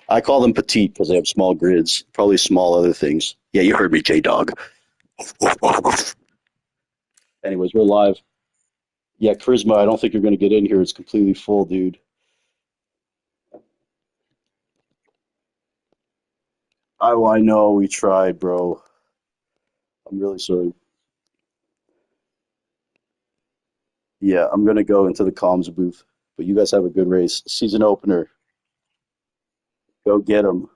I call them petite because they have small grids, probably small other things. Yeah, you heard me, J Dog. Anyways, we're live. Yeah, Charisma, I don't think you're going to get in here. It's completely full, dude. I know we tried, bro. I'm really sorry. Yeah, I'm going to go into the comms booth. But you guys have a good race. Season opener. Go get 'em.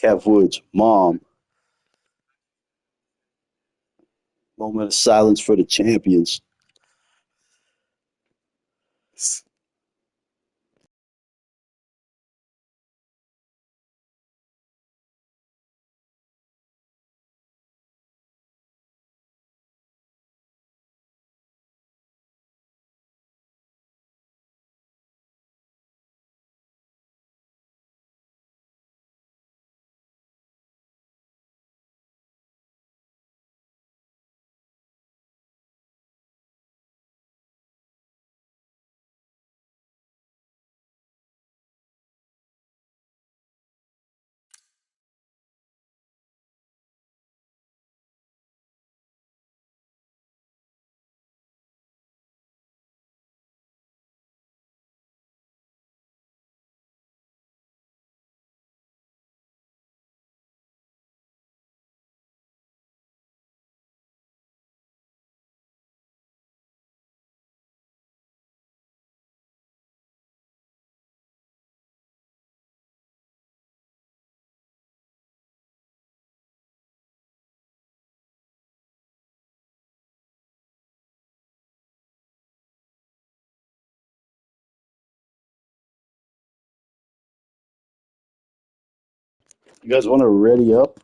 Cav Woods, Mom. Moment of silence for the champions. You guys want to ready up?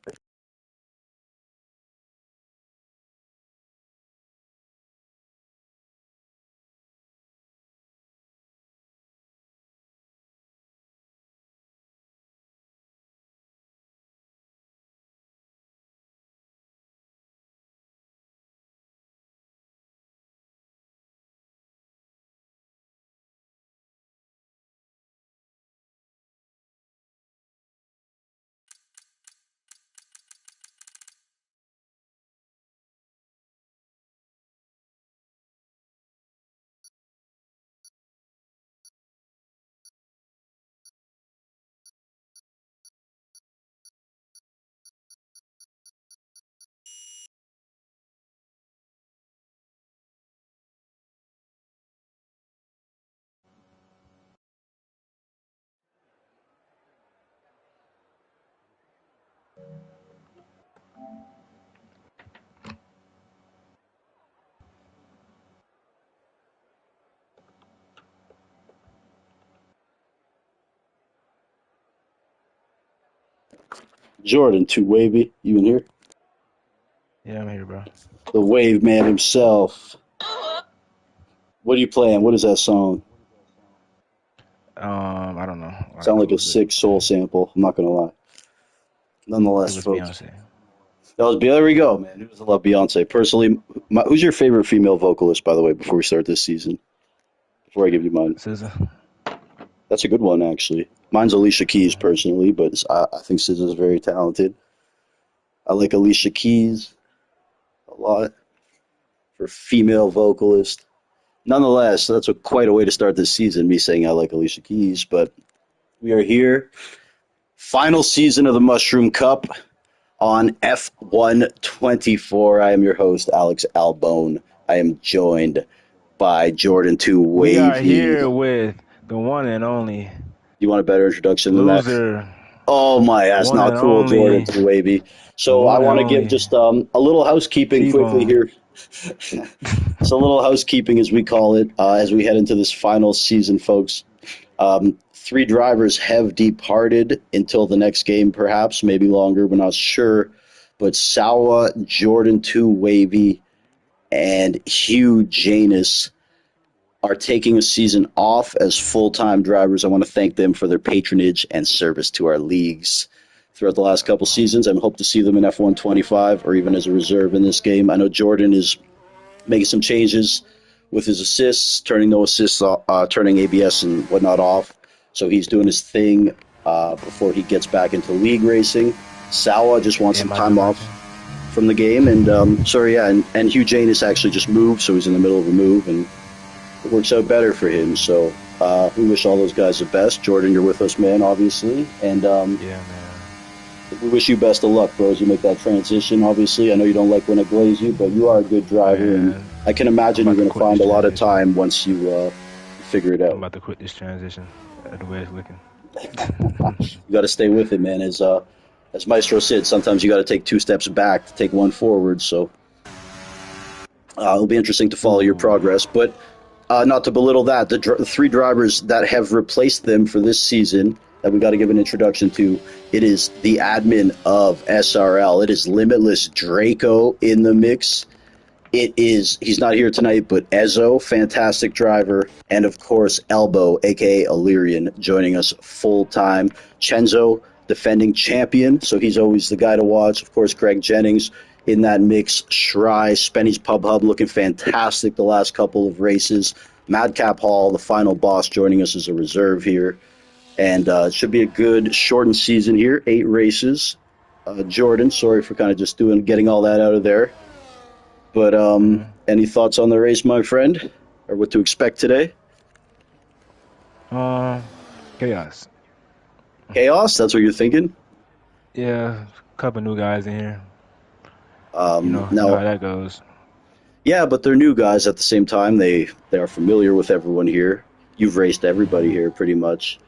Jordan, too wavy. You in here? Yeah, I'm here, bro. The wave man himself. What are you playing? What is that song? I don't know. Sound like Who a was it? sick soul sample. I'm not gonna lie. It Nonetheless, was folks, Beyonce. that was there. We go, man. Who doesn't love Beyonce? Personally, who's your favorite female vocalist? By the way, before we start this season, before I give you mine, SZA. that's a good one actually. Mine's Alicia Keys personally, but I think SZA is very talented. I like Alicia Keys a lot for female vocalist. Nonetheless, that's quite a way to start this season. Me saying I like Alicia Keys, but we are here. Final season of the Mushroom Cup on F124. I am your host, Alex Albone. I am joined by Jordan 2 We are Wavy. here with the one and only You want a better introduction than that? loser, Oh my, the that's one not and cool, Jordan only, 2 Wavy. the So I one and want to give only just a little housekeeping quickly T-Bone. here. So a little housekeeping, as we call it, as we head into this final season, folks. Three drivers have departed until the next game, perhaps, maybe longer. We're not sure. But Sawa, Jordan 2 Wavy, and Hugh Janus are taking a season off as full-time drivers. I want to thank them for their patronage and service to our leagues throughout the last couple seasons. I hope to see them in F125 or even as a reserve in this game. I know Jordan is making some changes with his assists, turning no assists, turning ABS and whatnot off. So he's doing his thing before he gets back into league racing. Sawa just wants Yeah, some about to time off mention. from the game, and and Hugh Janus actually just moved, so he's in the middle of a move, and it works out better for him. So we wish all those guys the best. Jordan, you're with us, man, obviously, and Yeah, man. we wish you best of luck, bro, as you make that transition. Obviously, I know you don't like when I glaze you, but you are a good driver, and Man, I can I'm imagine you're about to going to quit this find a lot of transition. time once you figure it I'm out. about to quit this transition. The way it's looking. You got to stay with it, man. As Maestro said, sometimes you got to take two steps back to take one forward. So it'll be interesting to follow your Ooh. progress. But not to belittle that, the three drivers that have replaced them for this season that we got to give an introduction to, it is the admin of SRL. It is Limitless Draco in the mix. It is, he's not here tonight, but Ezo, fantastic driver, and of course Elbow, aka Illyrian, joining us full time. Chenzo, defending champion, so he's always the guy to watch. Of course, Greg Jennings in that mix. Shry, Spenny's Pub Hub looking fantastic the last couple of races. Madcap Hall, the final boss, joining us as a reserve here. And it should be a good shortened season here, 8 races. Jordan, sorry for kind of just getting all that out of there. But Hmm. any thoughts on the race, my friend, or what to expect today? Um, chaos. Chaos. That's what you're thinking. Yeah, a couple new guys in here. You know Now, how that goes. yeah, but they're new guys at the same time. They are familiar with everyone here. You've raced everybody Hmm. here pretty much.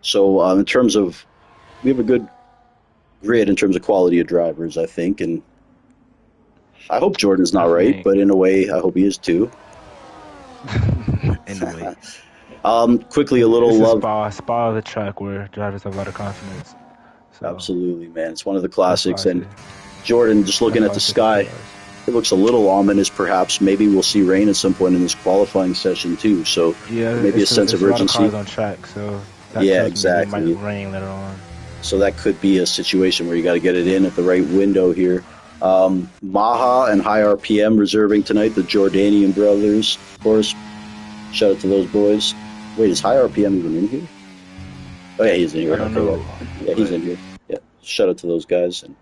So in terms of, we have a good grid in terms of quality of drivers, I think, and I hope Jordan's not I right, think, but in a way, I hope he is too. in a way, Quickly, a little it's a love. spa of the track where drivers have a lot of confidence. So Absolutely, man. It's one of the that's why classics. I And say Jordan, just looking that's at why I the say for sky, chaos. it looks a little ominous, perhaps. Maybe we'll see rain at some point in this qualifying session, too. So Yeah, maybe a sense of it's a lot of urgency. cars on track, so that Yeah, tells me that it might exactly. rain later on. So that could be a situation where you got to get it in at the right window here. Maha and High RPM reserving tonight, the Jordanian brothers, of course. Shout out to those boys. Wait, is High RPM even in here? Oh, yeah, he's in I here. don't Okay, yeah. know, Yeah, he's but in here. Yeah, shout out to those guys. And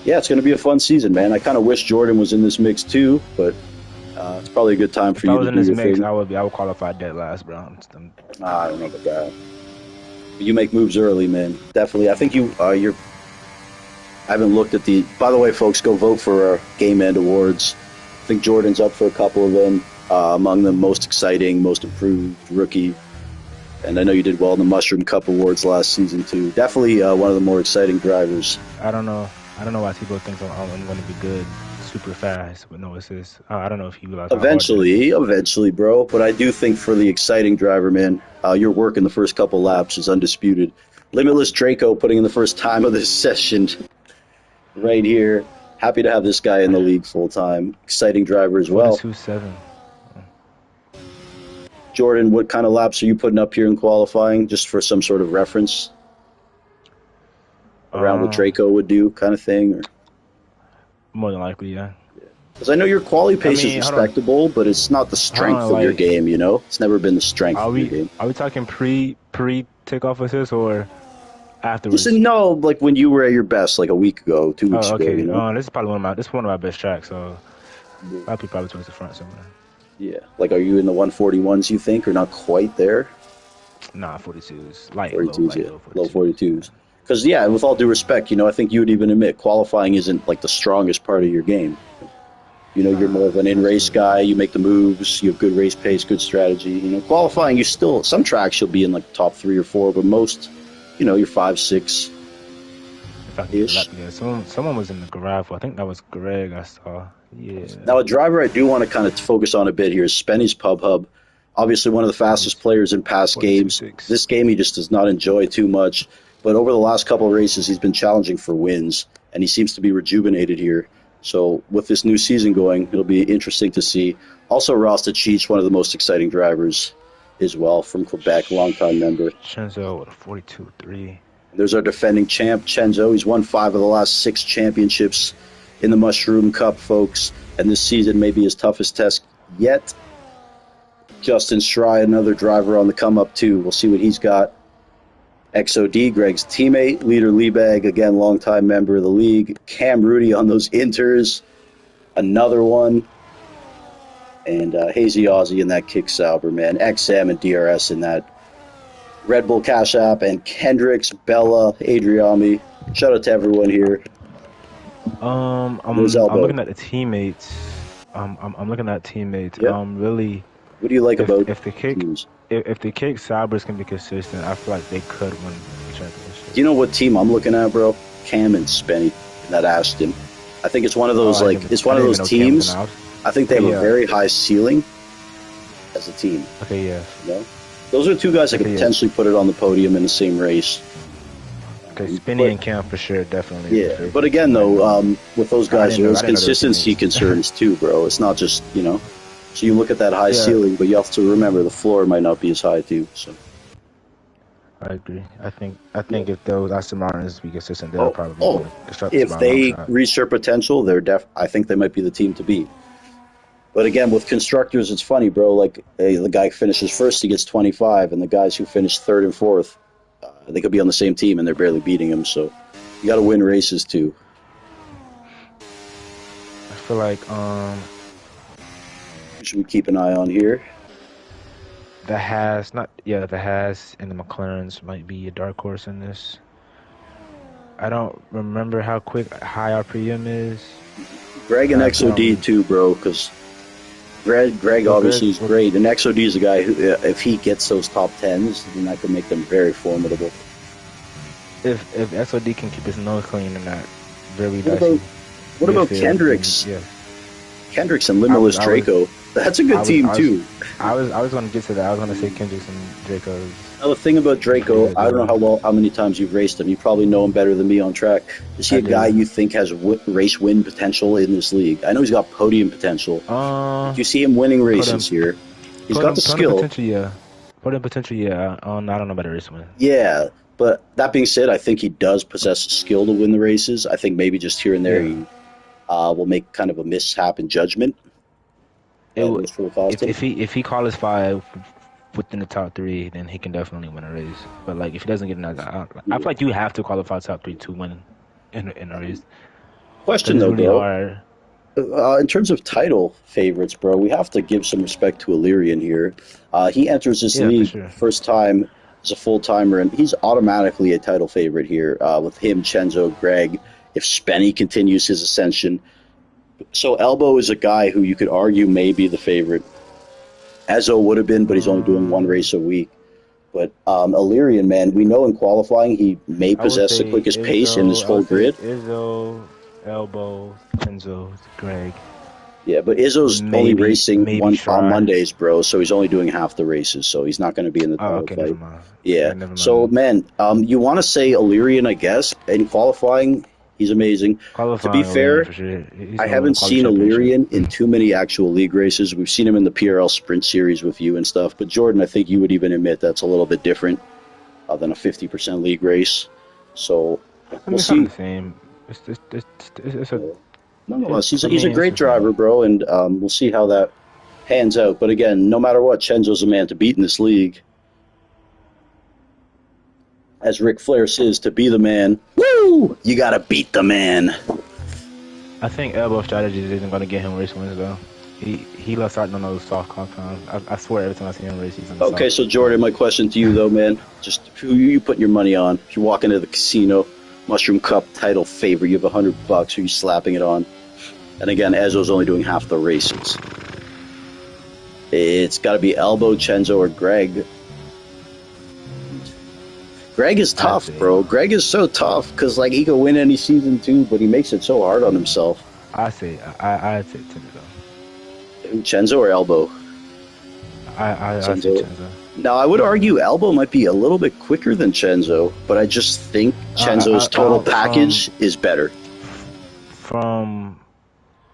yeah, it's going to be a fun season, man. I kind of wish Jordan was in this mix too, but it's probably a good time for if I you to was in do this your mix, thing. I would qualify dead last, bro. I don't know about that. You make moves early, man. Definitely. I think you're. I haven't looked at the. By the way, folks, go vote for our Game End Awards. I think Jordan's up for a couple of them. Among them, most exciting, most improved rookie, and I know you did well in the Mushroom Cup Awards last season too. Definitely one of the more exciting drivers. I don't know. I don't know why people think I'm going to be good super fast, but no assist. I don't know if you realize how hard that Eventually, is. eventually, bro. But I do think for the exciting driver, man, your work in the first couple laps is undisputed. Limitless Draco putting in the first time of this session right here. Happy to have this guy in the league full time. Exciting driver as well. 42.7. Jordan, what kind of laps are you putting up here in qualifying, just for some sort of reference around what Um, Draco would do, kind of thing? Or More than likely, yeah. because I know your quality I pace is mean, hold on, respectable, but it's not the hold strength on. of your Like, game. You know, it's never been the strength of your game. are we talking pre takeoff assist or Just afterwards? no, like when you were at your best, like a week ago, 2 weeks Oh, ago. okay. You know, This is probably one of my best tracks. So probably towards the front somewhere. yeah. Like, are you in the 141s? You think, or not quite there? Nah, 42s, 42s, yeah, low low 42s. Yeah. 42s. Because yeah, with all due respect, I think you would even admit qualifying isn't like the strongest part of your game. You're more Nah, of an in-race absolutely guy. not. You make the moves. You have good race pace, good strategy. Qualifying, you still some tracks you'll be in like the top 3 or 4, but most, you're 5, 6 If I can get a lap ish. together. Someone was in the garage. I think that was Greg. I saw. Now, Yeah. a driver I do want to kind of focus on a bit here is Spenny's Pub Hub. Obviously, one of the 40, fastest players in past games. 42.6. This game he just does not enjoy too much. But over the last couple of races, he's been challenging for wins, and he seems to be rejuvenated here. So with this new season going, it'll be interesting to see. Also, Rasta Cheech, one of the most exciting drivers as well from Quebec, longtime member. Chenzo with a 42.3. There's our defending champ, Chenzo. He's won 5 of the last 6 championships in the Mushroom Cup, folks. And this season may be his toughest test yet. Justin Shry, another driver on the come up, too. We'll see what he's got. XOD, Greg's teammate, leader Liebag, again, longtime member of the league. Cam Rudy on those inters, another one. And Hazy Aussie in that Kick Sauber, man. XM and DRS in that Red Bull Cash App, and Kendricks, Bella, Adriami. Shout out to everyone here. There's I'm Elbow. looking at the teammates. I'm looking at teammates. Yep. Really, What do you like about if the kick teams? if the kick Sabres can be consistent, I feel like they could win the championship. Do you know what team I'm looking at, bro? Cam and Spenny in that Ashton. I think it's one of those it's one of those teams. I think they have a very high ceiling as a team. Okay, yeah. You know? Those are two guys that could potentially put it on the podium in the same race. Okay, Spinney and Cam for sure, definitely. Yeah, but again, though, with those guys, there's consistency concerns too, bro. It's not just, so you look at that high ceiling, but you have to remember the floor might not be as high too. So I agree. I think if those Aston Martins be consistent, they'll probably if they reach their potential, I think they might be the team to beat. But again, with constructors, it's funny, bro. Like the guy finishes first, he gets 25, and the guys who finish third and fourth, they could be on the same team and they're barely beating him. So you got to win races too. I feel like should we keep an eye on here? The Haas and the McLarens might be a dark horse in this. I don't remember how high our premium is. Greg and XOD too, bro, because Greg obviously is great, and XOD is a guy who, if he gets those top 10s, then that could make them very formidable. If XOD can keep his nose clean and not very dicey. What about Kendricks? Yeah. Kendricks and Limitless Draco. That's a good team too. I was going to get to that. I was going to say Kendricks and Draco. Now the thing about Draco, I don't know how many times you've raced him. You probably know him better than me on track. Is he a guy you think has race win potential in this league? I know he's got podium potential. Do you see him winning races here? He's got the skill. Podium potential, yeah. I don't know about a race win. Yeah, but that being said, I think he does possess the skill to win the races. I think maybe just here and there he will make kind of a mishap in judgment. If he qualifies within the top 3, then he can definitely win a race. But like if he doesn't get another, I feel like you have to qualify top 3 to win in a race. Question though, bro. In terms of title favorites, bro, we have to give some respect to Illyrian here. He enters this league first time as a full timer, and he's automatically a title favorite here with him, Chenzo, Greg. If Spenny continues his ascension. So Elbow is a guy who you could argue may be the favorite. Ezzo would have been, but he's only doing one race a week. But Illyrian, man, we know in qualifying he may possess the quickest pace in this whole grid. Izzo, Elbow, Chenzo, Greg. Yeah, but Izzo's only racing on Mondays, bro, so he's only doing half the races, so he's not going to be in the title fight. Never mind. Yeah, so, man, you want to say Illyrian, I guess, in qualifying. He's amazing. To be fair, I haven't seen Illyrian in too many actual league races. We've seen him in the PRL Sprint Series with you and stuff. But Jordan, I think you would even admit that's a little bit different than a 50% league race. So we'll see. It's the same. It's a nonetheless, he's a great driver, bro, and we'll see how that pans out. But again, no matter what, Chenzo's a man to beat in this league. As Ric Flair says, to be the man, woo! You gotta beat the man. I think Elbow strategies isn't gonna get him race wins though. He loves starting on those soft compounds. I swear every time I see him race, he's on the Okay, so Jordan, my question to you though, man, just who you putting your money on? If you walk into the casino, Mushroom Cup title favorite, you have $100. Who are you slapping it on? And again, Ezzo's only doing half the races. It's got to be Elbow, Chenzo, or Greg. Greg is tough, bro. Greg is so tough because he could win any season too, but he makes it so hard on himself. I'd say Chenzo. Chenzo or Elbow? I'd say Chenzo. Now, I would argue Elbow might be a little bit quicker than Chenzo, but I just think Chenzo's total package is better. From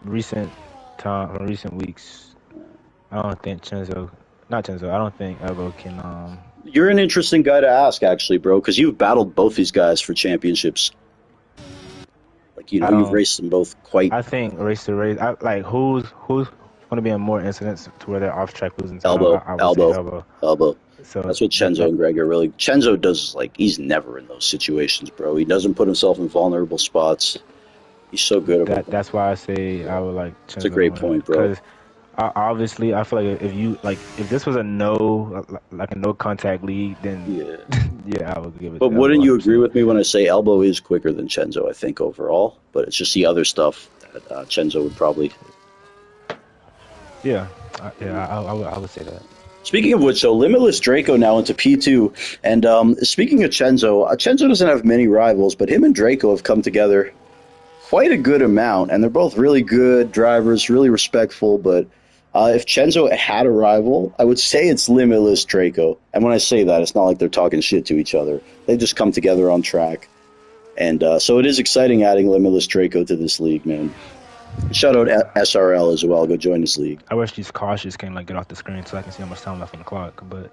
recent weeks, I don't think I don't think Elbow can. You're an interesting guy to ask, actually, bro, because you've battled both these guys for championships. You've raced them both quite. I think race to race. Who's going to be in more incidents to where they're off track losing? Elbow. So That's what that Chenzo that and Greg are really. Chenzo does like he's never in those situations, bro. He doesn't put himself in vulnerable spots. He's so good about that. that's why I say I would like It's a Chenzo to great win it point, bro. because obviously I feel like if you like if this was a no like a no contact league, then Yeah. yeah, I would give it But to Elbow wouldn't you agree 100%. with me when I say Elbow is quicker than Chenzo, I think, overall? But it's just the other stuff that Chenzo would probably. Yeah, I would say that. Speaking of which, so Limitless Draco now into P2. And speaking of Chenzo, Chenzo doesn't have many rivals, but him and Draco have come together quite a good amount. And they're both really good drivers, really respectful. But if Chenzo had a rival, I would say it's Limitless Draco. And when I say that, it's not like they're talking shit to each other. They just come together on track. And so it is exciting adding Limitless Draco to this league, man. Shout out SRL as well. Go join this league. I wish these cautious can like get off the screen so I can see how much time left on the clock. But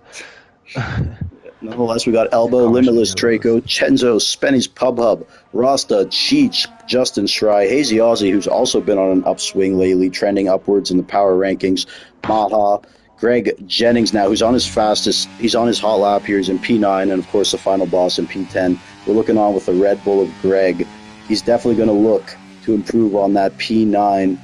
Nonetheless, we got Elbow, caution Limitless yellows. Draco, Chenzo, Spenny's Pub Hub, Rasta, Cheech, Justin Schrei, Hazy Aussie, who's also been on an upswing lately, trending upwards in the power rankings, Maha, Greg Jennings now, who's on his fastest, he's on his hot lap here, he's in P9, and of course the final boss in P10. We're looking on with the Red Bull of Greg. He's definitely going to look to improve on that P9.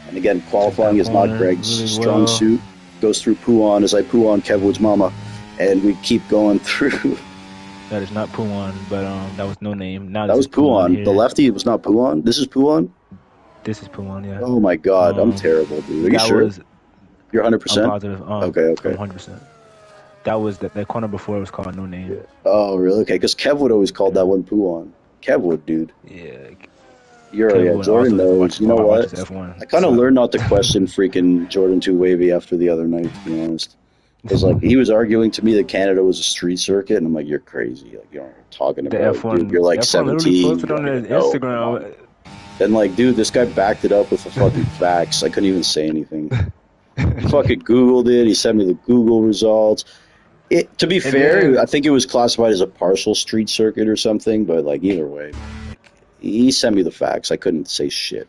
And again, qualifying is not Greg's Really strong well. suit. Goes through Puon as I poo on Kevwood's mama. And we keep going through. That is not Puon, but that was no name. Now That this was is Puon Puon. The here. lefty was not Puon. This is Puon. This is Puon, yeah. Oh my god, I'm Um, terrible, dude. Are you that sure? was You're I'm 100%? positive. Okay, I'm okay. 100%. That was that corner before was called no name. Oh, really? Okay, because Kevwood always called Yeah, that one Puon. Kevwood, dude. yeah. Yeah, Kevin Jordan also knows. You know watches what? F1, I kind of so learned not to question freaking Jordan 2 Wavy after the other night, to be honest. Because, like, he was arguing to me that Canada was a street circuit, and I'm like, you're crazy. Like, you know what you're talking the about, dude. You're like F1 literally 17. posted You on don't his even know. Come on. Instagram. And, like, dude, this guy backed it up with the fucking facts. I couldn't even say anything. He fucking Googled it. He sent me the Google results. To be And fair, then I think it was classified as a partial street circuit or something, but, like, either way, like, he sent me the facts. I couldn't say shit.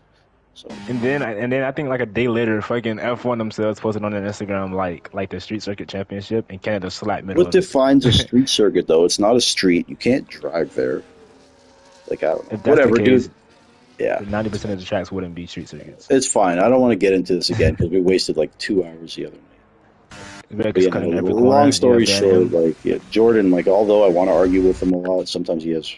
So. and then I think like a day later, fucking F1 themselves posted on their Instagram like the Street Circuit Championship, and Canada slapped middle What of it. defines a street circuit, though? It's not a street. You can't drive there. Like, I don't know. If that's the Whatever, dude. case, Yeah, 90% of the tracks wouldn't be street circuits. it's fine. I don't want to get into this again because we wasted like 2 hours the other night. But Vegas yeah, cutting every long corner. Yeah, story short, Belgium. like, yeah, Jordan, like, although I want to argue with him a lot, sometimes he has.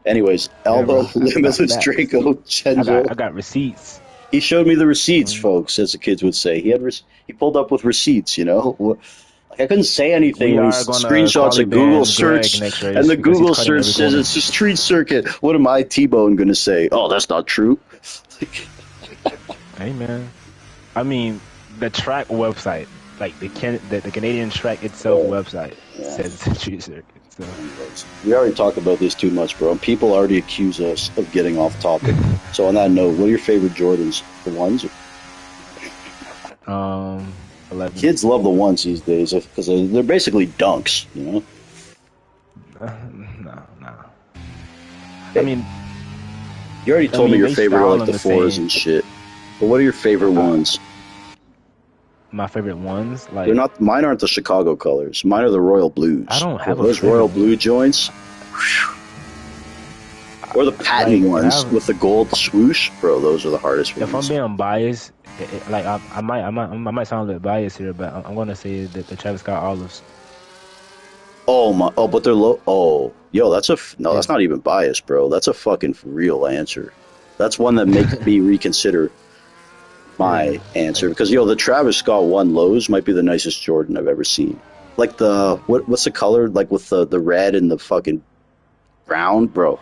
Anyways, Yeah, Elbow, bro. I got Limitless facts. Draco, Chenzo. I got receipts. He showed me the receipts, Um, folks, as the kids would say. He pulled up with receipts, you know? Like, I couldn't say anything we when he are gonna screenshots a quality Google ban Greg search, next and race the because he's Google cutting search every says corner. it's a street circuit. What am I, T-Bone, going to say? Oh, that's not true. Hey man, I mean the track website, like the Canadian track itself website Yeah. says it's a street circuit. So Anyways, we already talked about this too much, bro. People already accuse us of getting off topic. So on that note, what are your favorite Jordans? The ones? 11. Kids love the ones these days because they're basically dunks, you know? No, no. I mean, You already told me your they favorite are style like them the the fours same. and shit. But what are your favorite ones? My favorite ones, They're like not. Mine aren't the Chicago colors. Mine are the Royal I Blues. don't Bro, have a those favorite Royal one. Blue joints, or the patent Like ones with the gold swoosh, bro. Those are the hardest if I'm ones. being biased, like I might sound a bit biased here, but I'm gonna say that the Travis Scott olives. Oh my! Oh, but they're low. Oh, yo, no. Yeah. That's not even biased, bro. That's a fucking real answer. That's one that makes me reconsider Yeah. my answer Like because yo, the Travis Scott one lows might be the nicest Jordan I've ever seen. Like what's the color? Like with the red and the fucking brown, bro.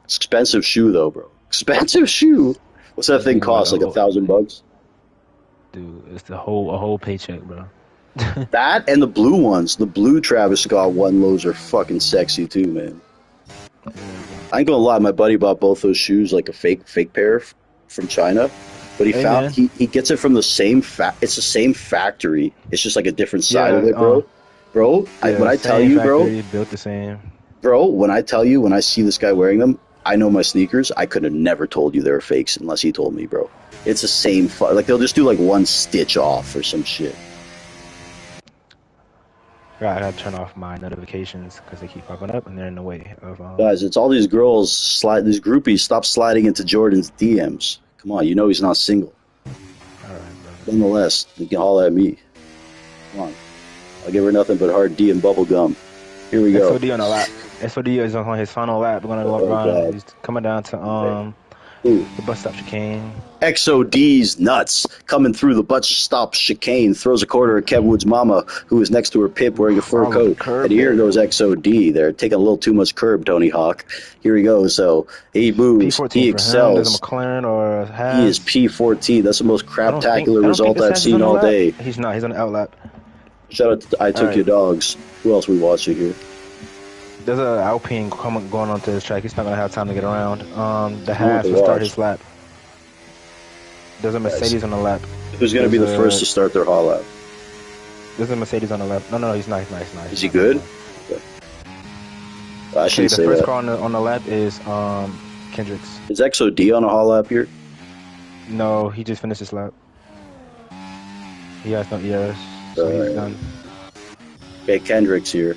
It's expensive shoe though, bro. Expensive shoe. What's that thing dude, like cost? Like $1,000? dude, it's a whole paycheck, bro. That and the blue ones. The blue Travis Scott one lows are fucking sexy too, man. I ain't gonna lie, my buddy bought both those shoes like a fake pair from China, but he Hey found man. he gets it from the same it's the same factory. It's just like a different side of Yeah, it, bro. Bro, when yeah, I tell same you, bro, factory, built the same. when I tell you, when I see this guy wearing them, I know my sneakers. I could have never told you they were fakes unless he told me, bro. It's the same. Like they'll just do like one stitch off or some shit. I gotta turn off my notifications because they keep popping up and they're in the way of Guys, it's all these girls these groupies. Stop sliding into Jordan's DMs. Come on, you know he's not single. All right, brother. Nonetheless, you can holler at me. Come on, I'll give her nothing but hard D and bubble gum. Here we go. SOD on the lap. SOD is on his final lap. We're gonna go around. God. He's coming down to Ooh. the bus stop chicane. XOD's nuts coming through the bus stop chicane. Throws a quarter at Kev Wood's mama, who is next to her pip wearing a fur All of the coat. curb And here there. goes XOD. They're taking a little too much curb, Tony Hawk. Here he goes. So he moves. P14 He for him. There's a excels. McLaren or a Haas. He is P14. That's the most I don't think result this I've Haas is seen on the all lap. day. He's not. He's on the outlap. Shout out to I Took right. Your Dogs. Who else we watching here? There's a Alpine going onto this track. He's not gonna have time to get around. The Who Haas to will start watch? his lap. There's a Mercedes on the lap. Who's going to be the first to start their haul out? There's a Mercedes on the lap. No, he's not. Is he good? Okay. I shouldn't The say first that. car on the lap is Kendrick's. Is XOD on a haul out here? No, he just finished his lap. He has no ERS, so he's done. Okay, Kendrick's here.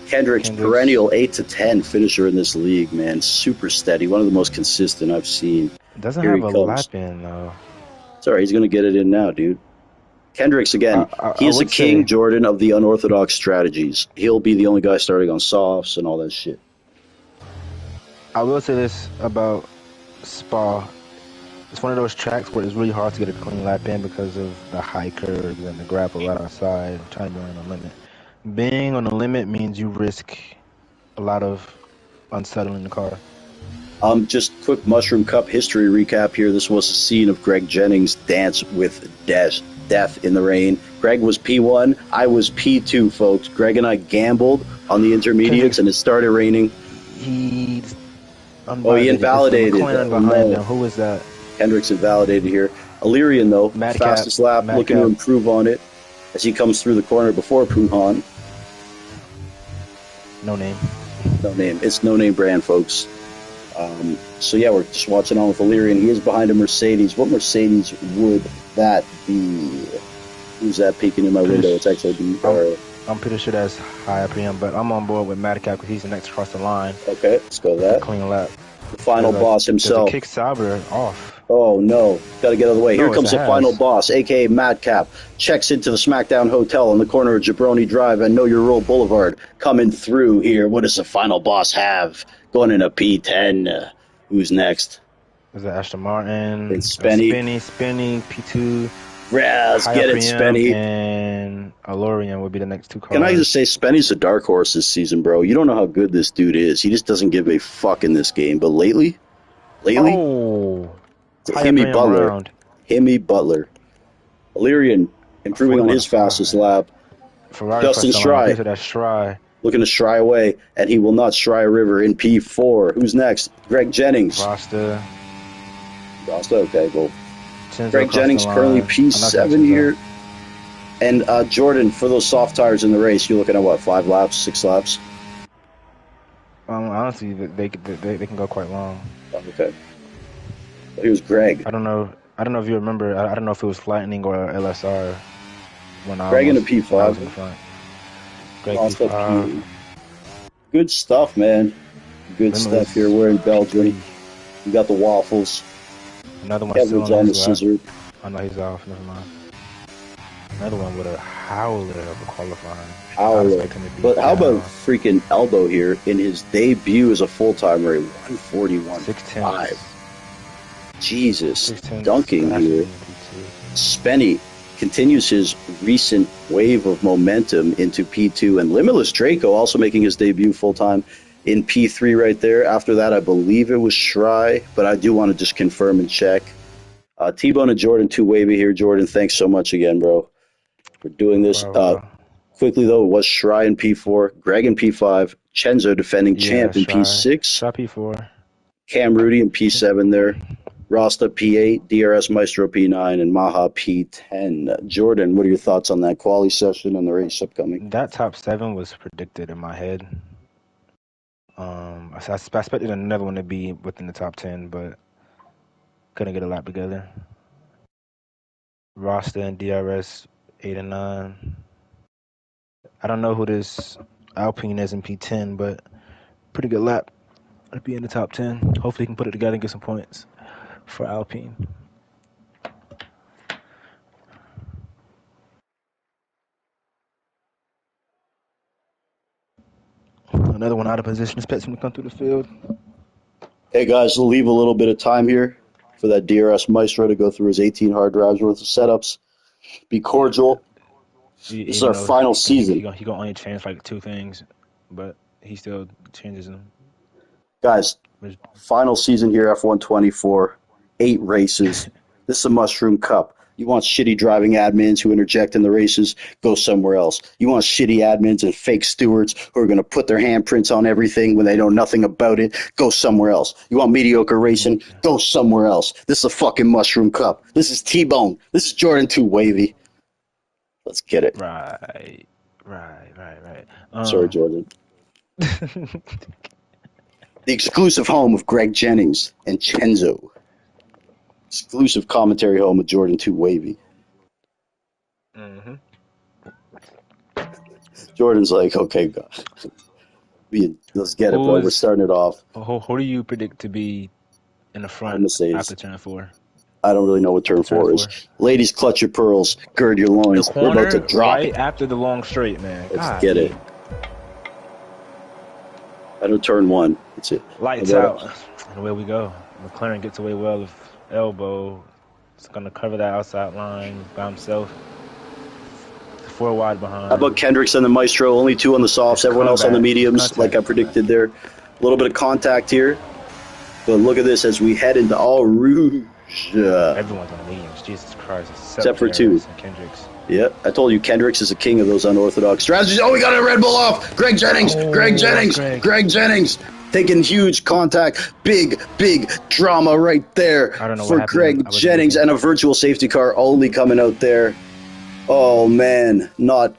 Kendrick's perennial 8 to 10 finisher in this league, man. Super steady. One of the most consistent I've seen. Doesn't Here have he a comes. lap in though. It's all right. He's going to get it in now, dude. Kendrick's again. He is a king, Jordan, of the unorthodox strategies. He'll be the only guy starting on softs and all that shit. I will say this about Spa. It's one of those tracks where it's really hard to get a clean lap in because of the high curves and the gravel right outside, trying to be on the limit. Being on the limit means you risk a lot of unsettling the car. Just quick Mushroom Cup history recap here. This was a scene of Greg Jennings' dance with death in the rain. Greg was P1, I was P2, folks. Greg and I gambled on the intermediates, and it started raining. He invalidated. Behind him. Who was that? Kendrick's invalidated here. Illyrian, though, fastest lap, looking to improve on it as he comes through the corner before Puhan. No name. No name. It's no name brand, folks. So yeah, we're just watching on with Illyrian. He is behind a Mercedes. What Mercedes would that be? Who's that peeking in my window? It's XOD. I'm pretty sure that's high RPM, but I'm on board with Madcap because he's the next across the line. Okay, let's go with that. Clean lap. The final boss himself. Kick Sauber off. Oh no, gotta get out of the way. Here comes the final boss, aka Madcap. Checks into the SmackDown Hotel on the corner of Jabroni Drive and Know Your Role Boulevard. Coming through here. What does the final boss have? Going in a P10. Who's next? Is that Aston Martin? It's Spenny. Spenny, P2. Yeah, let's get it, Spenny. And Alorian would be the next two cars. Can I just say, Spenny's a dark horse this season, bro. You don't know how good this dude is. He just doesn't give a fuck in this game. But lately, oh, Himmy Butler. Himmy Butler. Illyrian improving on his fastest lap. Justin Schrei. Looking to Schrei away, and he will not Schrei a river in P4. Who's next? Greg Jennings. Rasta, okay, well. Greg Jennings currently P7 here. And Jordan, for those soft tires in the race, you're looking at what, 5 laps, 6 laps? Honestly, they can go quite long. Okay. Well, here's Greg. I don't know if you remember. I don't know if it was Lightning or LSR when Greg in a P5. I was in the front. Greg P5. Good stuff, man. Good stuff here. We're in Belgium. We got the waffles. Another one Kevin's on the scissor. Oh no, he's off. Never mind. Another one with a howler of a qualifying. Howler. But how about freaking Elbow here in his debut as a full-time rate? 141.5. Jesus. Dunking here. Spenny continues his recent wave of momentum into P2, and Limitless Draco also making his debut full-time in P3 right there. After that, I believe it was Schrei, but I do want to just confirm and check. T-Bone and Jordan, too wavy here. Jordan, thanks so much again, bro, for doing this. Quickly, though, it was Schrei in P4, Greg in P5, Chenzo defending champ in P6. Schrei P4. Cam Rudy in P7 there. Rasta P8, DRS Maestro P9, and Maha P10. Jordan, what are your thoughts on that quali session and the race upcoming? That top 7 was predicted in my head. I expected another one to be within the top 10, but couldn't get a lap together. Rasta and DRS 8 and 9. I don't know who this Alpine is in P10, but pretty good lap. I'd be in the top 10. Hopefully, he can put it together and get some points for Alpine. Another one out of position. Expect him to come through the field. Hey guys, we'll leave a little bit of time here for that DRS Maestro to go through his 18 hard drives worth of setups. Be Yeah, cordial. This is even our though final he season. gonna only change like two things, but he still changes them. Guys, Which, final season here, F124, 8 races. This is a Mushroom Cup. You want shitty driving admins who interject in the races? Go somewhere else. You want shitty admins and fake stewards who are going to put their handprints on everything when they know nothing about it? Go somewhere else. You want mediocre racing? Go somewhere else. This is a fucking Mushroom Cup. This is T-Bone. This is Jordan 2 Wavy. Let's get it. right, right. Sorry, Jordan. The exclusive home of Greg Jennings and Chenzo. Exclusive commentary home of Jordan 2 Wavy. hmm Jordan's like, okay, God. Let's get it, bro. We're starting it off. Who do you predict to be in the I'm going front to say after turn four? I don't really know what turn After turn 4 is. four, Ladies, clutch your pearls. Gird your the loins. We're about to corner drop right it. after the long straight, man. Let's get it. Golly, I know turn 1. That's it. lights out, and away we go. McLaren gets away well with elbow. It's gonna cover that outside line by himself. 4 wide How behind. about Kendricks and the Maestro? Only 2 on the softs. It's Everyone coming else on the back. It's mediums, like contact. I predicted there. A little bit of contact here. But look at this as we head into All Rouge. Everyone's on the mediums. Jesus Christ, Except for 2. and Kendricks. Yeah, I told you Kendricks is a king of those unorthodox strategies. Oh, we got a Red Bull off. Greg Jennings. Greg Jennings. Greg Jennings. Taking huge contact. Big drama right there I don't know for what happened. Greg Jennings. And a virtual safety car only coming out there. Oh, man. Not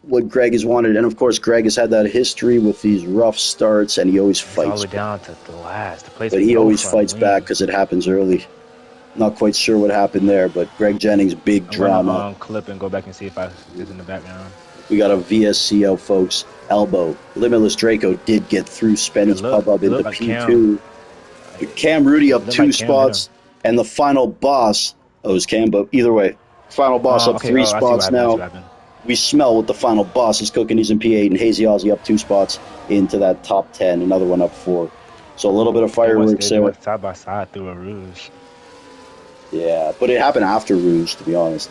what Greg has wanted. And, of course, Greg has had that history with these rough starts, and he always It's all the fights way back. down to the last. The place But with he no always front fights wing. back because it happens early. Not quite sure what happened there, but Greg Jennings, big drama. I'm gonna clip and go back and see if it's in the background. We got a VSCO, folks. Elbow. Limitless Draco did get through Spenny's pub up into like P2. Cam Rudy up 2 like spots. And the final boss. Oh, it was Cam, but either way. Final boss up okay, 3 I see what spots happened. I see now. what happened. We smell what the final boss is cooking. He's in P8, and Hazy Aussie up 2 spots into that top 10. Another one up 4. So a little bit of fireworks They there. went side by side through a Rouge. Yeah, but it happened after Rouge, to be honest.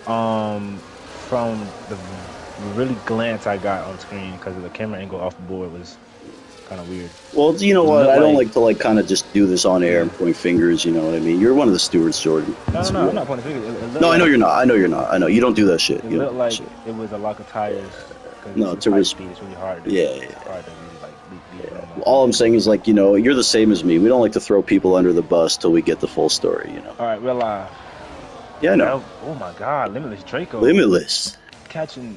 From the really glance I got on screen because of the camera angle off the board was kind of weird. Well, you know It what? looked I don't like- like to kind of just do this on air and point fingers. You know what I mean? You're one of the stewards, Jordan. No, I'm not pointing fingers. It looked No, I know like- you're not. I know you're not. I know you don't do that shit. It You looked don't like do that shit. it was a lock of tires. No, it's to high res- speed. It's really hard. To, Yeah, it's hard to really like beat them. All I'm saying is, like, you know, you're the same as me. We don't like to throw people under the bus till we get the full story. You know? All right, we're live. Yeah, I know. Oh my God, Limitless Draco Limitless. catching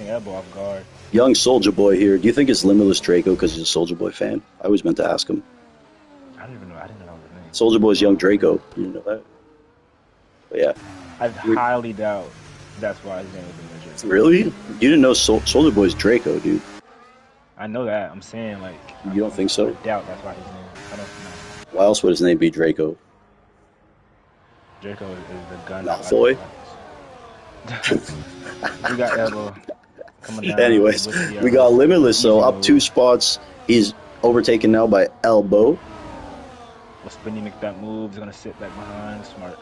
elbow off guard. Young Soldier Boy here. Do you think it's Limitless Draco because he's a Soldier Boy fan? I always meant to ask him. I didn't know that was his name. Soldier Boy's Young Draco. You know that? But yeah. I highly doubt that's why his name was Limitless Draco. Really? You didn't know Soldier Boy's Draco, dude? I know that. I'm saying like. You don't think so? I doubt that's why his name. I don't know. Why else would his name be Draco? Draco is the gun. Malfoy? We got elbow coming down. Anyways, we got Limitless, so up 2 spots. He's overtaken now by Elbow. Well, Spinny make that move. He's going to sit back behind. Smart.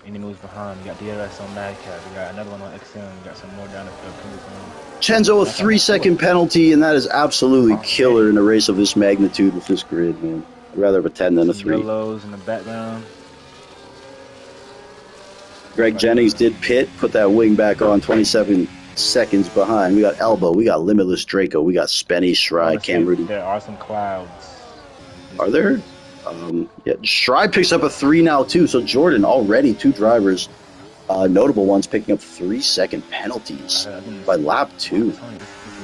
And he moves behind. We got DRS on Madcap. We got another one on XM. We got some more down the field. Chenzo, a 3-second penalty, and that is absolutely killer in a race of this magnitude with this grid, man. I'd rather have a 10 than a 3. Yellows in the background. Greg Jennings did pit, put that wing back on 27 seconds behind. We got Elbow, we got Limitless Draco, we got Spenny, Shry, Cam Rudy. There are some clouds. Are there? Yeah, Shry picks up a 3 now, too. So Jordan, already 2 drivers, notable ones, picking up 3-second penalties by lap 2.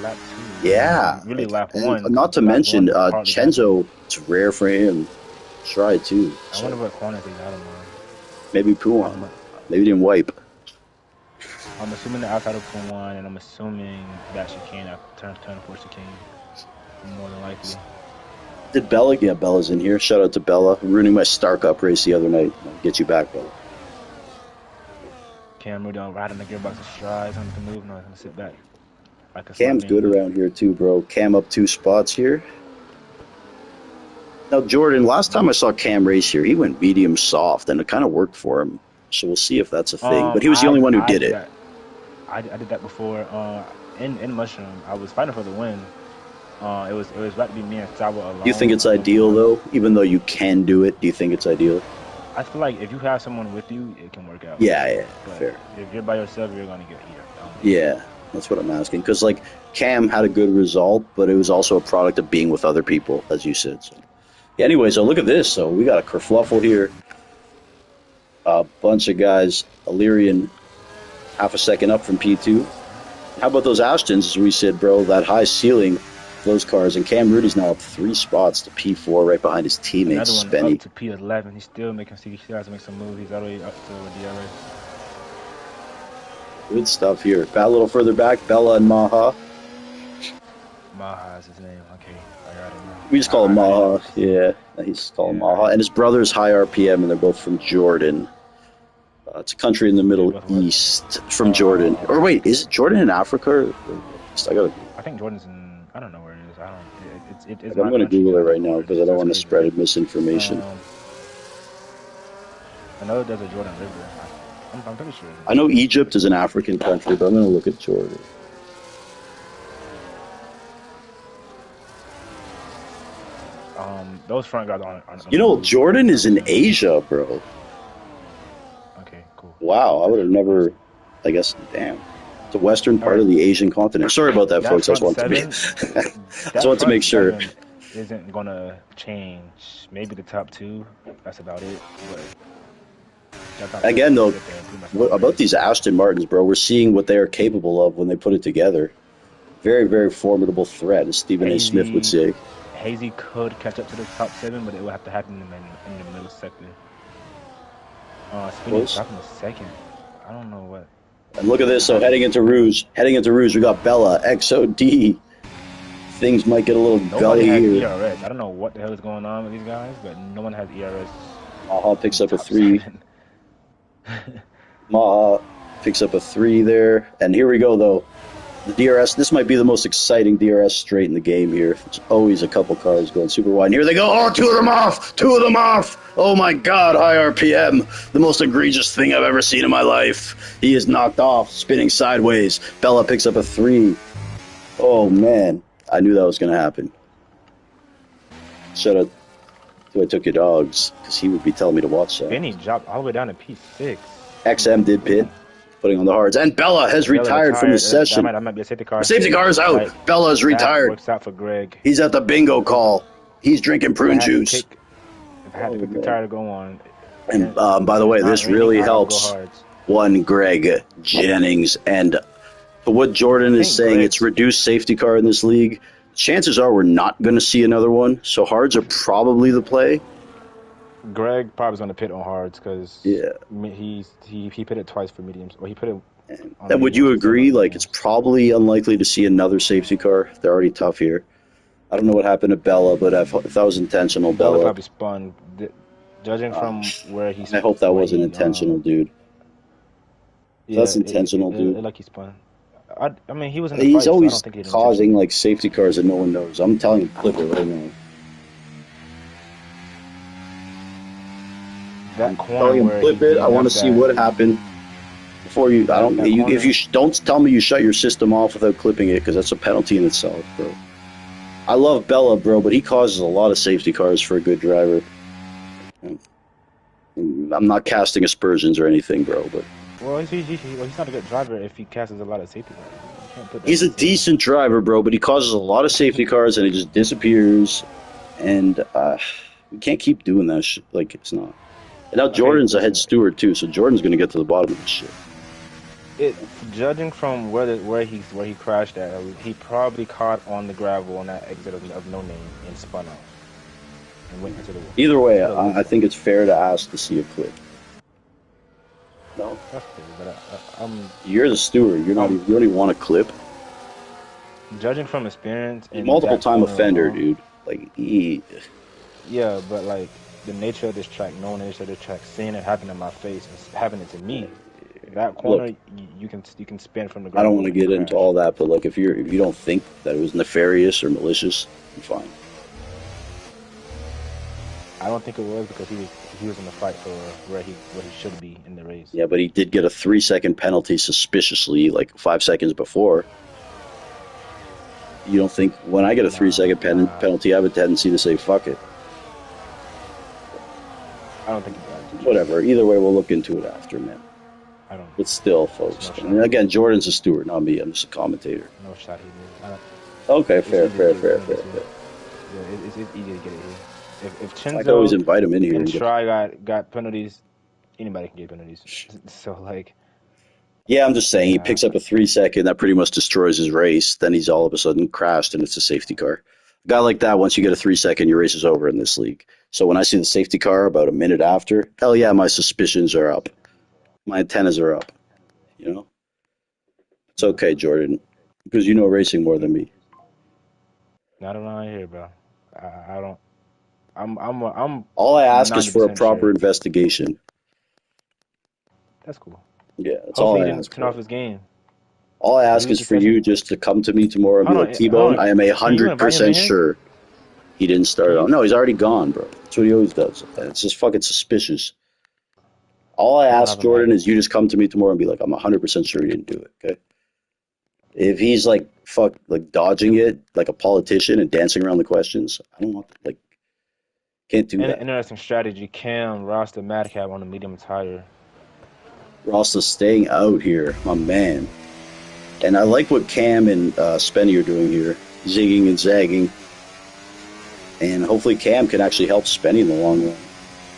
Lap 2. Yeah. Really lap And 1. not to mention, Chenzo, it's rare for him. Shry, too. I wonder what corner he's out of. Maybe Puan. I'm Maybe he didn't wipe. I'm assuming the outside of point one, and I'm assuming that chicane turn for chicane more than likely. Did Bella? Yeah, Bella's in here. Shout out to Bella. Ruining my Star Cup race the other night. I'll get you back, Bella. Cam Rudy on riding the gearbox of strides. I'm gonna move. No, I'm gonna sit back like a slot Cam's good mania. around here too, bro. Cam up 2 spots here. Now, Jordan, last time I saw Cam race here, he went medium soft, and it kind of worked for him. So we'll see if that's a thing. But he was the only one who I did did it. that. I did that before. In Mushroom, I was fighting for the win. It was about to be me and Sawa Do you think alone. it's ideal though? Even though you can do it, do you think it's ideal? I feel like if you have someone with you, it can work out. Yeah, yeah, But fair. if you're by yourself, you're gonna get here. Yeah, that's what I'm asking. Because like Cam had a good result, but it was also a product of being with other people, as you said. So, yeah, anyway, so look at this. So we got a kerfluffle here. A bunch of guys. Illyrian, half a second up from P2. How about those Ashtons? As we said, bro, that high ceiling, those cars, and Cam Rudy's now up 3 spots to P4, right behind his teammate Another one up Spenny. to P11. He's still making. He still has to make some moves. He's all the way up to DRS. Good stuff here. A little further back, Bella and Maha. Maha is his name. Okay, I got it now. We just call him Maha. Yeah, he's called Maha. And his brother's high RPM, and they're both from Jordan. It's a country in the Middle East from Jordan. Or wait, is it Jordan in Africa? I think Jordan's in. I don't know where it is. I don't. It's I'm going to Google it right now because I don't want to spread misinformation. I know there's a Jordan River. I'm pretty sure. I know Egypt is an African country, but I'm going to look at Jordan. Those front guys aren't. You know, Jordan is in Asia, bro. Okay, cool. Wow, I would have never. I guess, damn. It's a western part of the Asian continent. Sorry about that, folks. I just want to make sure. Isn't gonna change. Maybe the top two. That's about it. But again, though, what about these Aston Martins, bro? We're seeing what they are capable of when they put it together. Very, very formidable threat, as Stephen A. Smith would say. Hazy could catch up to the top 7, but it would have to happen in the middle sector. Speeding dropping a second. I don't know what. And look at this. So heading into Rouge, we got Bella, XOD. Things might get a little gully here. ERS. I don't know what the hell is going on with these guys, but no one has ERS. Maha picks up a 3. Maha picks up a 3 there. And here we go, though. The DRS, this might be the most exciting DRS straight in the game here. There's always a couple cars going super wide. And here they go. Oh, 2 of them off. 2 of them off. Oh, my God. High RPM. The most egregious thing I've ever seen in my life. He is knocked off, spinning sideways. Bella picks up a 3. Oh, man. I knew that was going to happen. Shout out to I Took Your Dogs, because he would be telling me to watch that. Benny dropped all the way down to P6. XM did pit. Putting on the hards. And Bella has retired from the session. That might be a safety car. The safety car is out. Right. Bella's retired. That works out for Greg. He's at the bingo call. He's drinking prune juice. If I had to pick the tire to go on. And by the way, this really helps one Greg Jennings. And what Jordan is saying, it's reduced safety car in this league. Chances are we're not going to see another one. So hards are probably the play. Greg probably is going to pit on hards because he pitted twice for mediums, or he pitted. And would you agree? Like it's probably unlikely to see another safety car. They're already tough here. I don't know what happened to Bella, but if that was intentional, Bella probably spun. Judging from where he, I hope that wasn't intentional, dude. If that's intentional, dude. Like he spun. I mean, he was in the fight, always so causing like safety cars that no one knows. I'm telling you, clip it right now. That corner where flip it. I want to see what happened before you. I don't. If you don't tell me you shut your system off without clipping it, because that's a penalty in itself, bro. I love Bella, bro, but he causes a lot of safety cars for a good driver. I'm not casting aspersions or anything, bro, but. Well, he's not a good driver if he casts a lot of safety cars. He's a decent driver, bro, but he causes a lot of safety cars and he just disappears. And we can't keep doing that shit. Like it's not. And now Jordan's a head steward too, so Jordan's gonna get to the bottom of this shit. Judging from where he crashed at, he probably caught on the gravel on that exit of No Name and spun out and went into the wall. Either way, I think it's fair to ask to see a clip. No, That's cool, but I'm you're the steward. You're not. I'm Even, you don't even want to clip. judging from experience He's a in multiple that time corner offender, alone. dude. Like he, Yeah, but like the nature of this track, knowing the nature of this track, seeing it happen in my face and happening to me, that corner look. you can spin from the I don't ground want to and get into crash. all that, but like if you don't think that it was nefarious or malicious, I'm fine. I don't think it was because he was in the fight for where he should be in the race. Yeah, but he did get a 3 second penalty suspiciously, like 5 seconds before. You don't think when I get a three Nah, second nah, penalty, I have a tendency to say fuck it. I don't think he got it. Trust me, Whatever. Either way, we'll look into it after, man. I don't. But still, There's folks. no shot And he again, did. Jordan's a steward, not me. I'm just a commentator. No shot he did. I don't. Okay, It's fair, easy to fair, get fair, fair, penalties here. fair. Yeah, it's easy to get it here. If I could always Chenzo invite him in here and and get. Try got penalties, anybody can get penalties. So like, Yeah, I'm just saying he yeah, picks up a 3 second that pretty much destroys his race. Then he's all of a sudden crashed and it's a safety car. A guy like that, once you get a 3 second, your race is over in this league. So when I see the safety car about a minute after, hell yeah, my suspicions are up. My antennas are up. You know, it's okay, Jordan, because you know racing more than me. not around here, bro. I don't. I'm All I ask is for a 90% proper sure. investigation. That's cool. Yeah, that's all Hopefully I he didn't ask turn off for. his game. All I If he ask was is just for you testing, just to come to me tomorrow and be like, hold T-Bone, on. I am a Can you hundred invite him in percent here? sure he didn't start Can it on. you? No, he's already gone, bro. That's what he always does. It's just fucking suspicious. All I I don't ask have a mic. Jordan is you just come to me tomorrow and be like, I'm 100% sure he didn't do it. Okay. If he's like like dodging it like a politician and dancing around the questions, I don't want like can't do An that. interesting strategy. Cam, Rasta, Madcap on the medium tire. Ross is staying out here, my man. And I like what Cam and Spenny are doing here, zigging and zagging. And hopefully Cam can actually help Spenny in the long run.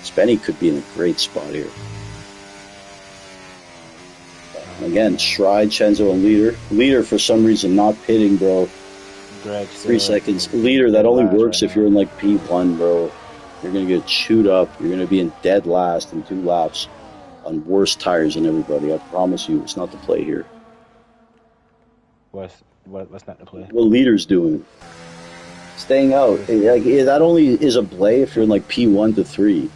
Spenny could be in a great spot here. Again, Schride, Chenzo, and Leader. Leader, for some reason, not pitting, bro. Greg 3 seconds. is Leader, that dead only last right works if you're now. in like P1, bro. You're going to get chewed up. You're going to be in dead last in 2 laps on worse tires than everybody. I promise you, it's not the play here. What's not to play? What Leader's doing? Staying out. This Like, that only is a play if you're in like P1 to 3.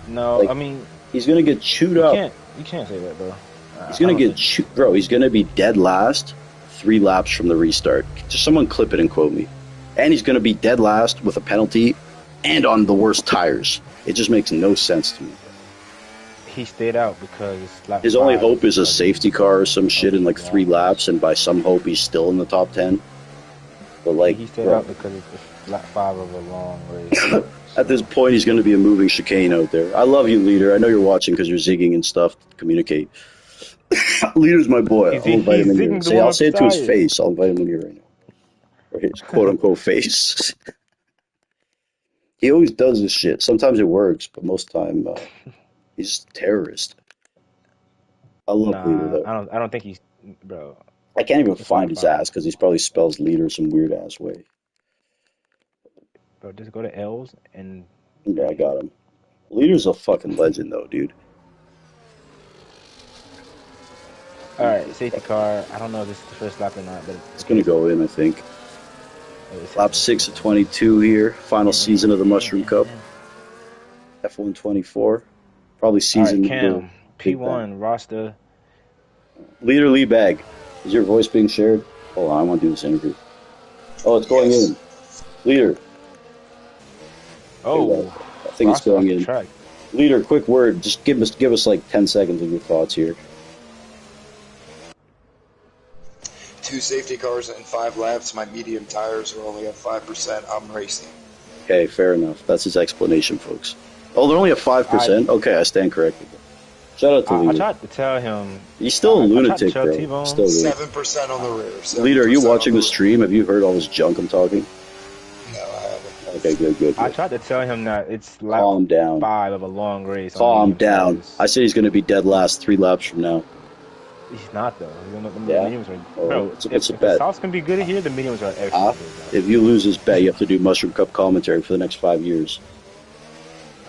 no, Like, I mean he's going to get chewed up. you can't say that, bro. He's I gonna don't get think bro. He's gonna be dead last 3 laps from the restart. Just someone clip it and quote me. And he's gonna be dead last with a penalty and on the worst tires. It just makes no sense to me. he stayed out because it's lap His only 5 hope is a safety car or some shit of in like the 3 laps, and by some hope he's still in the top 10. But like, he stayed bro, out because it's lap 5 of a long race. at this So point he's gonna be a moving chicane out there. I love you, leader. I know you're watching because you're zigging and stuff to communicate. Leader's my boy. I'll invite him he's in here. zigging to warm I'll up say his it to his tires. face. I'll invite him in here right now. Or his quote unquote face. He always does this shit. Sometimes it works, but most time he's just a terrorist. I love Leader Nah, though. I don't think he's bro. I can't even It's find not his fine, ass because he's probably spells Leader some weird ass way. bro. Just go to L's and Yeah, I got him. Leader's a fucking legend though, dude. all right, safety car. I don't know if this is the first lap or not, but It's it gonna feels like go it. in, I think. It says Lap it. It 6 says of it. 22 here. Final In, in, season of the in, in, Mushroom in, in, Cup. in. F124. Probably All right, season number Cam. Big Bang. P1 Rasta. Leader Lee Bag. Is your voice being shared? Hold on, I want to do this interview. Oh, it's going Yes. in. Leader. Okay, well, Oh, I think it's Rasta off going the in. track. Leader, quick word. Just give us like 10 seconds of your thoughts here. 2 safety cars in 5 laps. My medium tires are only at 5%. I'm racing. Okay, fair enough. That's his explanation, folks. Oh, they're only at I 5%? Okay, I stand corrected. Shout out to I Leader. tried to tell him. He's still a I tried to lunatic, tell bro. T-Bone. Still a lunatic. 7% on the rear. 7% Leader, are you on watching the the rear. stream? Have you heard all this junk I'm talking? No, I haven't. Okay, good, good, I good. tried to tell him that it's lap Calm down. 5 of a long race on Calm medium down. I tires. said he's going to be dead last 3 laps from now. He's not though. The Yeah? mediums are Oh, bro. what's a If the bet? softs can be good here, the mediums are Huh? extra good, bro. If you lose this bet, you have to do Mushroom Cup commentary for the next 5 years.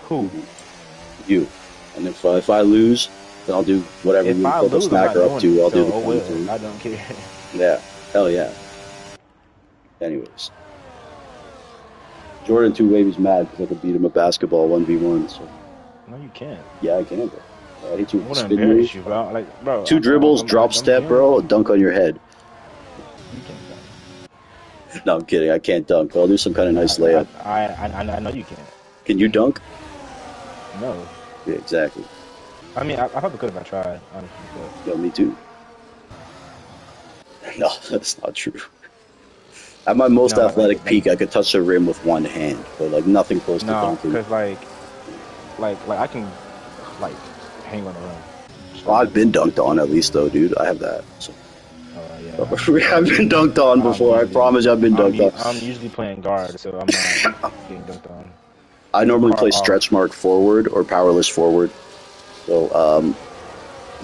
Who? You. And if I lose, then I'll do whatever If you I put the lose, I'm not snacker up doing to. it. I'll do So, the oh commentary. well. I don't care. Yeah, hell yeah. Anyways, Jordan too wavy's mad because I could beat him at basketball 1v1. So No, you can't. yeah, I can, bro. I hit you I'm with a gonna spin move. embarrass you, bro. Like, bro, 2 dribbles, drop I'm step, here. bro, dunk on your head. You can't dunk. No, I'm kidding. I can't dunk, but I'll do some kind of nice layup. I know you can't. Can you dunk? No. Yeah, exactly. I mean, I probably could if I tried, honestly. But Yo, me too. No, that's not true. At my most no, athletic peak, I could touch the rim with one hand, but like nothing close to no, dunking. cause like I can like hang on the rim. Well, I've been dunked on at least, though, dude. I have that. So. Yeah. I've been dunked on before. I promise I've been dunked on. I'm usually playing guard, so I'm not getting dunked on. I normally play Or stretch mark forward or powerless forward. So,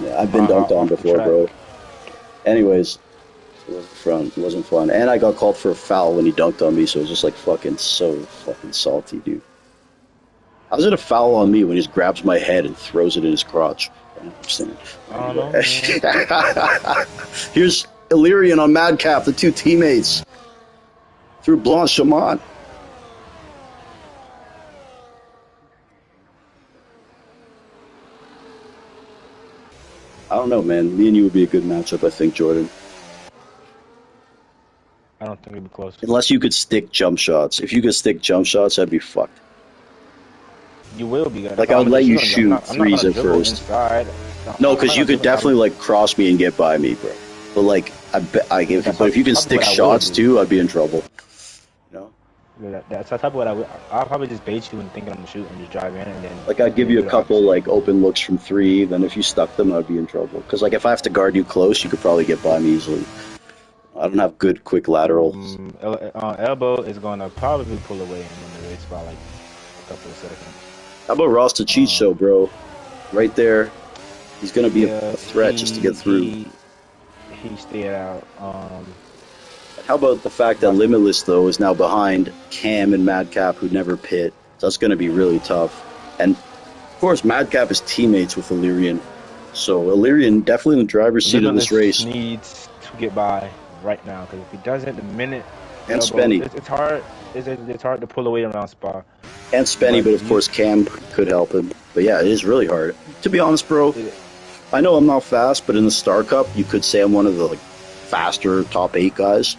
yeah, I've been dunked on off the before, track. bro. Anyways, it wasn't fun. It wasn't fun. And I got called for a foul when he dunked on me, so it was just like fucking so fucking salty, dude. How's it a foul on me when he just grabs my head and throws it in his crotch? I don't understand. I don't know. Here's Illyrian on Madcap, the two teammates. Through Blanchimont. I don't know, man. Me and you would be a good matchup, I think, Jordan. I don't think it'd be close. Unless you could stick jump shots. If you could stick jump shots, I'd be fucked. You will be good. Like, I would let you shoot threes at first. Inside. No, because you could definitely, like, cross me and get by me, bro. But, like, if you can stick shots, too, I'd be in trouble. You know? That's the type of what I'll probably just bait you and thinking I'm going to shoot and just drive in and then... Like, I'd give you a couple, like, open looks from 3, then if you stuck them, I'd be in trouble. Because, like, if I have to guard you close, you could probably get by me easily. I don't have good, quick laterals. Elbow is going to probably pull away and win the race by, like, a couple of seconds. How about Ross to cheat show, bro? Right there. He's going to be a threat just to get through. He stayed out. How about the fact that Limitless, though, is now behind Cam and Madcap, who never pit. So that's going to be really tough. And, of course, Madcap is teammates with Illyrian. So Illyrian definitely in the driver's seat of this race. Needs to get by right now, because if he doesn't, the minute... And Spenny. It's hard. It's hard to pull away around Spa. And Spenny, but of course Cam could help him. But yeah, it is really hard. To be honest, bro, I know I'm not fast, but in the Star Cup, you could say I'm one of the like faster top 8 guys.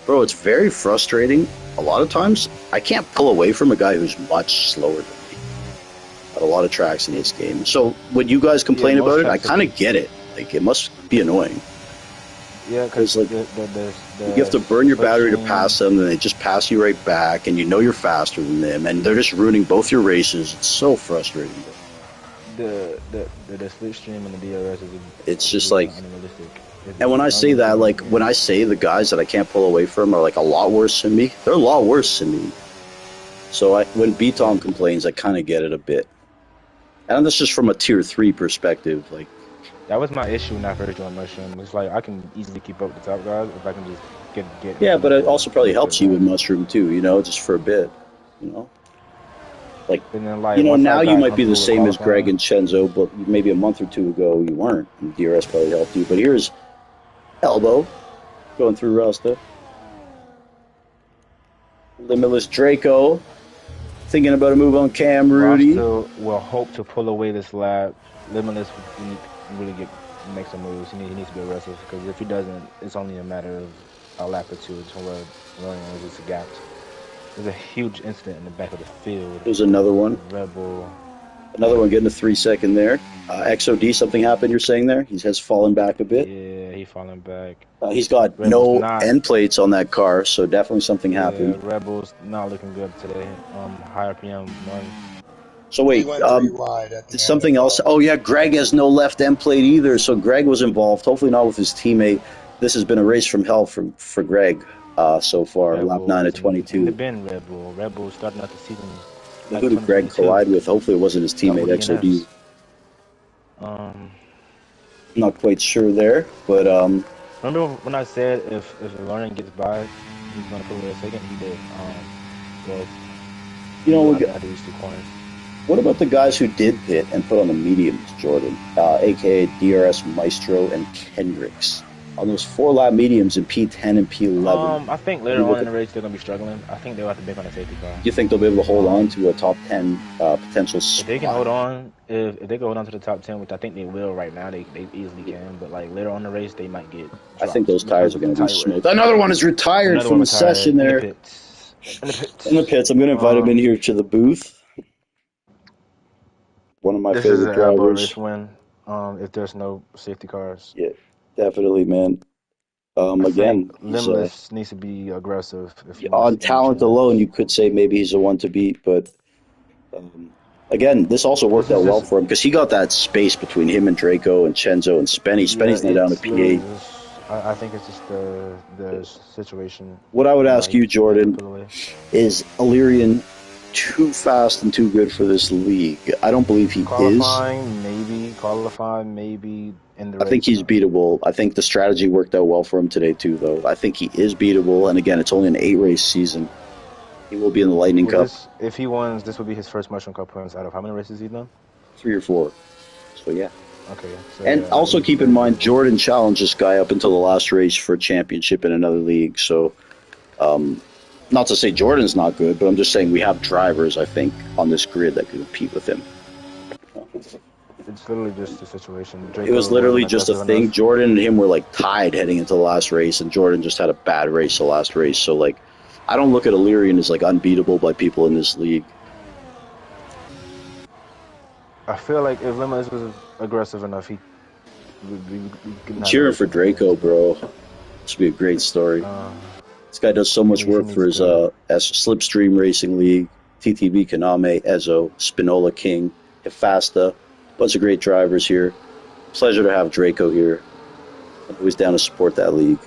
Bro, it's very frustrating. A lot of times, I can't pull away from a guy who's much slower than me at a lot of tracks in this game. So when you guys complain about it, I kind of get it. Like, it must be annoying. Yeah, because like, you have to burn your battery to pass them, and they just pass you right back, and you know you're faster than them, and they're just ruining both your races. It's so frustrating. The slipstream and the DRS is it's just like unrealistic. And when I say that, like when I say the guys that I can't pull away from are like a lot worse than me, they're a lot worse than me. So when B-Tom complains, I kind of get it a bit. And that's just from a tier 3 perspective, like. That was my issue when I first joined Mushroom. It's like I can easily keep up with the top guys if I can just get. Yeah, but it also probably helps you with Mushroom too, you know, just for a bit, you know. Like, you know, now you might be the same as Greg and Chenzo, but maybe a month or 2 ago you weren't. And DRS probably helped you. But here's Elbow going through Rasta. Limitless Draco thinking about a move on Cam Rudy. Rasta will hope to pull away this lap. Limitless really make some moves. He needs to be aggressive, because if he doesn't, it's only a matter of a lap or 2 until we're running into the gaps. There's a huge incident in the back of the field. There's another one. Rebel. Another one getting a 3-second there. XOD, something happened, you're saying there? He has fallen back a bit. Yeah, he's falling back. He's got no end plates on that car, so definitely something happened. Rebel's not looking good today. Higher PM one. So wait, something else. Oh yeah, Greg has no left end plate either, so Greg was involved. Hopefully not with his teammate. This has been a race from hell for Greg so far. Lap 9 at 22. It's been Rebel starting out the season. Who did Greg collide with? Hopefully it wasn't his teammate XOD. Not quite sure there, but remember when I said if Lauren gets by, he's gonna put away a second. He did. Well, you know, I these 2 corners. What about the guys who did pit and put on the mediums, Jordan, aka DRS Maestro and Kendricks, on those 4-lap mediums in P10 and P11? I think What do later you on look in at? the race they're gonna be struggling. I think they'll have to pick on a safety car. Do you think they'll be able to hold on Um, to a top 10 potential if they can spot? hold on, if they can hold on to the top 10, which I think they will right now, they easily can. But like later on in the race, they might get I think dropped those tires because are of the going to be tire wear. smoked. Another one is retired Another from one the session retired in the there pits. In the in the pits. pits. I'm going to invite him in Um, here to the booth. One of my this is favorite an elbow race drivers. win. If there's no safety cars, Yeah, definitely, man. I think Again, he's Limitless needs to be aggressive if he wants on any talent alone. chance. You could say maybe he's the one to beat, but um, again, this also This worked is out well just for him because he got that space between him and Draco and Chenzo and Spenny. yeah. Spenny's now down to It's literally P8. just. I think it's just the situation What I would why ask you, he had to Jordan, pull away. is Illyrian too fast and too good for this league? I don't believe he is. Qualifying, maybe. Qualifying, maybe. In the I think race, he's no. beatable. I think the strategy worked out well for him today too, though. I think he is beatable. And again, it's only an 8-race season. He will be in the Lightning Well, Cup this if he wins, this would be his first Mushroom Cup points out of how many races he done? 3 or 4. So yeah. Okay, so And yeah, also he's keep in very mind, beatable. Jordan challenged this guy up until the last race for a championship in another league. So, not to say Jordan's not good, but I'm just saying we have drivers, I think, on this grid that can compete with him. It's literally just the situation. It was Draco literally wasn't just a aggressive thing. enough. Jordan and him were like tied heading into the last race, and Jordan just had a bad race the last race. So, like, I don't look at Illyrian as like unbeatable by people in this league. I feel like if Limitless was aggressive enough, we I'm couldn't have a cheering race for in his Draco, favor. bro. This would be a great story. Uh, This guy does so much he work for needs his to. Slipstream Racing League, TTB Kaname, Ezo, Spinola King, Hefasta. Bunch of great drivers here. Pleasure to have Draco here. I'm always down to support that league.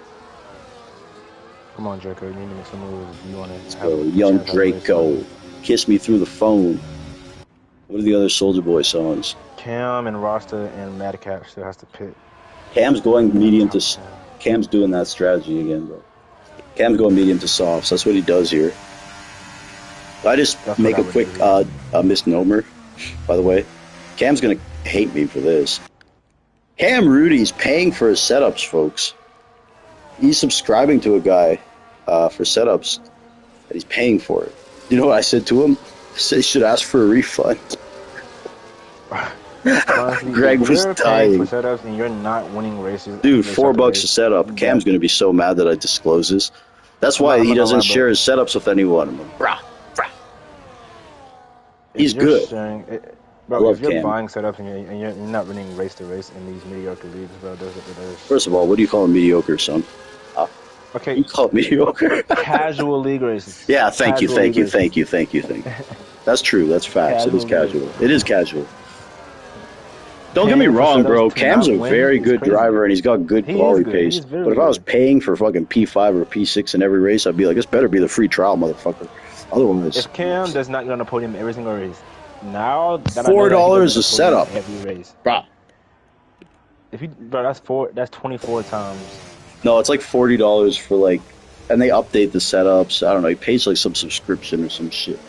Come on, Draco. You need to make some moves if you want Let's to have go. a Young chance at a race win. Draco. Kiss me through the phone. What are the other Soldier Boy songs? Cam and Rasta and Madcap still has to pit Cam's going in that medium top to. 10. Cam's doing that strategy again, bro. Cam's going medium to softs. That's what he does here. I just That's what make I a would quick do. Yeah. misnomer, by the way. Cam's going to hate me for this. Cam Rudy's paying for his setups, folks. He's subscribing to a guy for setups, and he's paying for it. You know what I said to him? I said he should ask for a refund. Honestly, Greg if was you're paying for dying. setups and you're not winning races Dude, race $4 after a race, setup. Cam's that going to be so mad that I disclose this. That's I'm not, why I'm he not gonna doesn't lie, share but his setups with anyone. I'm like, brah, brah. if He's you're good. sharing, I bro, if love you're Cam. buying setups and you're not winning race to race in these mediocre leagues, bro, First of all, what do you call him mediocre, son? okay, You call it mediocre? casual league races, Yeah, thank you, casual thank league you, races, thank you, thank you, thank you. That's true. That's facts. It is casual league casual. races. It is casual. Don't get me Paying for wrong, setups bro. to Cam's not a win very is good crazy. driver and he's got good He is quality good. He pace. is very But if I was good. paying for fucking P5 or P6 in every race, I'd be like, this better be the free trial, motherfucker. Otherwise, If Cam does not get on the podium every single race, now that I know four that he doesn't dollars get a on the podium setup, every race, bro. if he, bro, that's 24 times. No, it's like $40 for like, and they update the setups. I don't know. He pays like some subscription or some shit.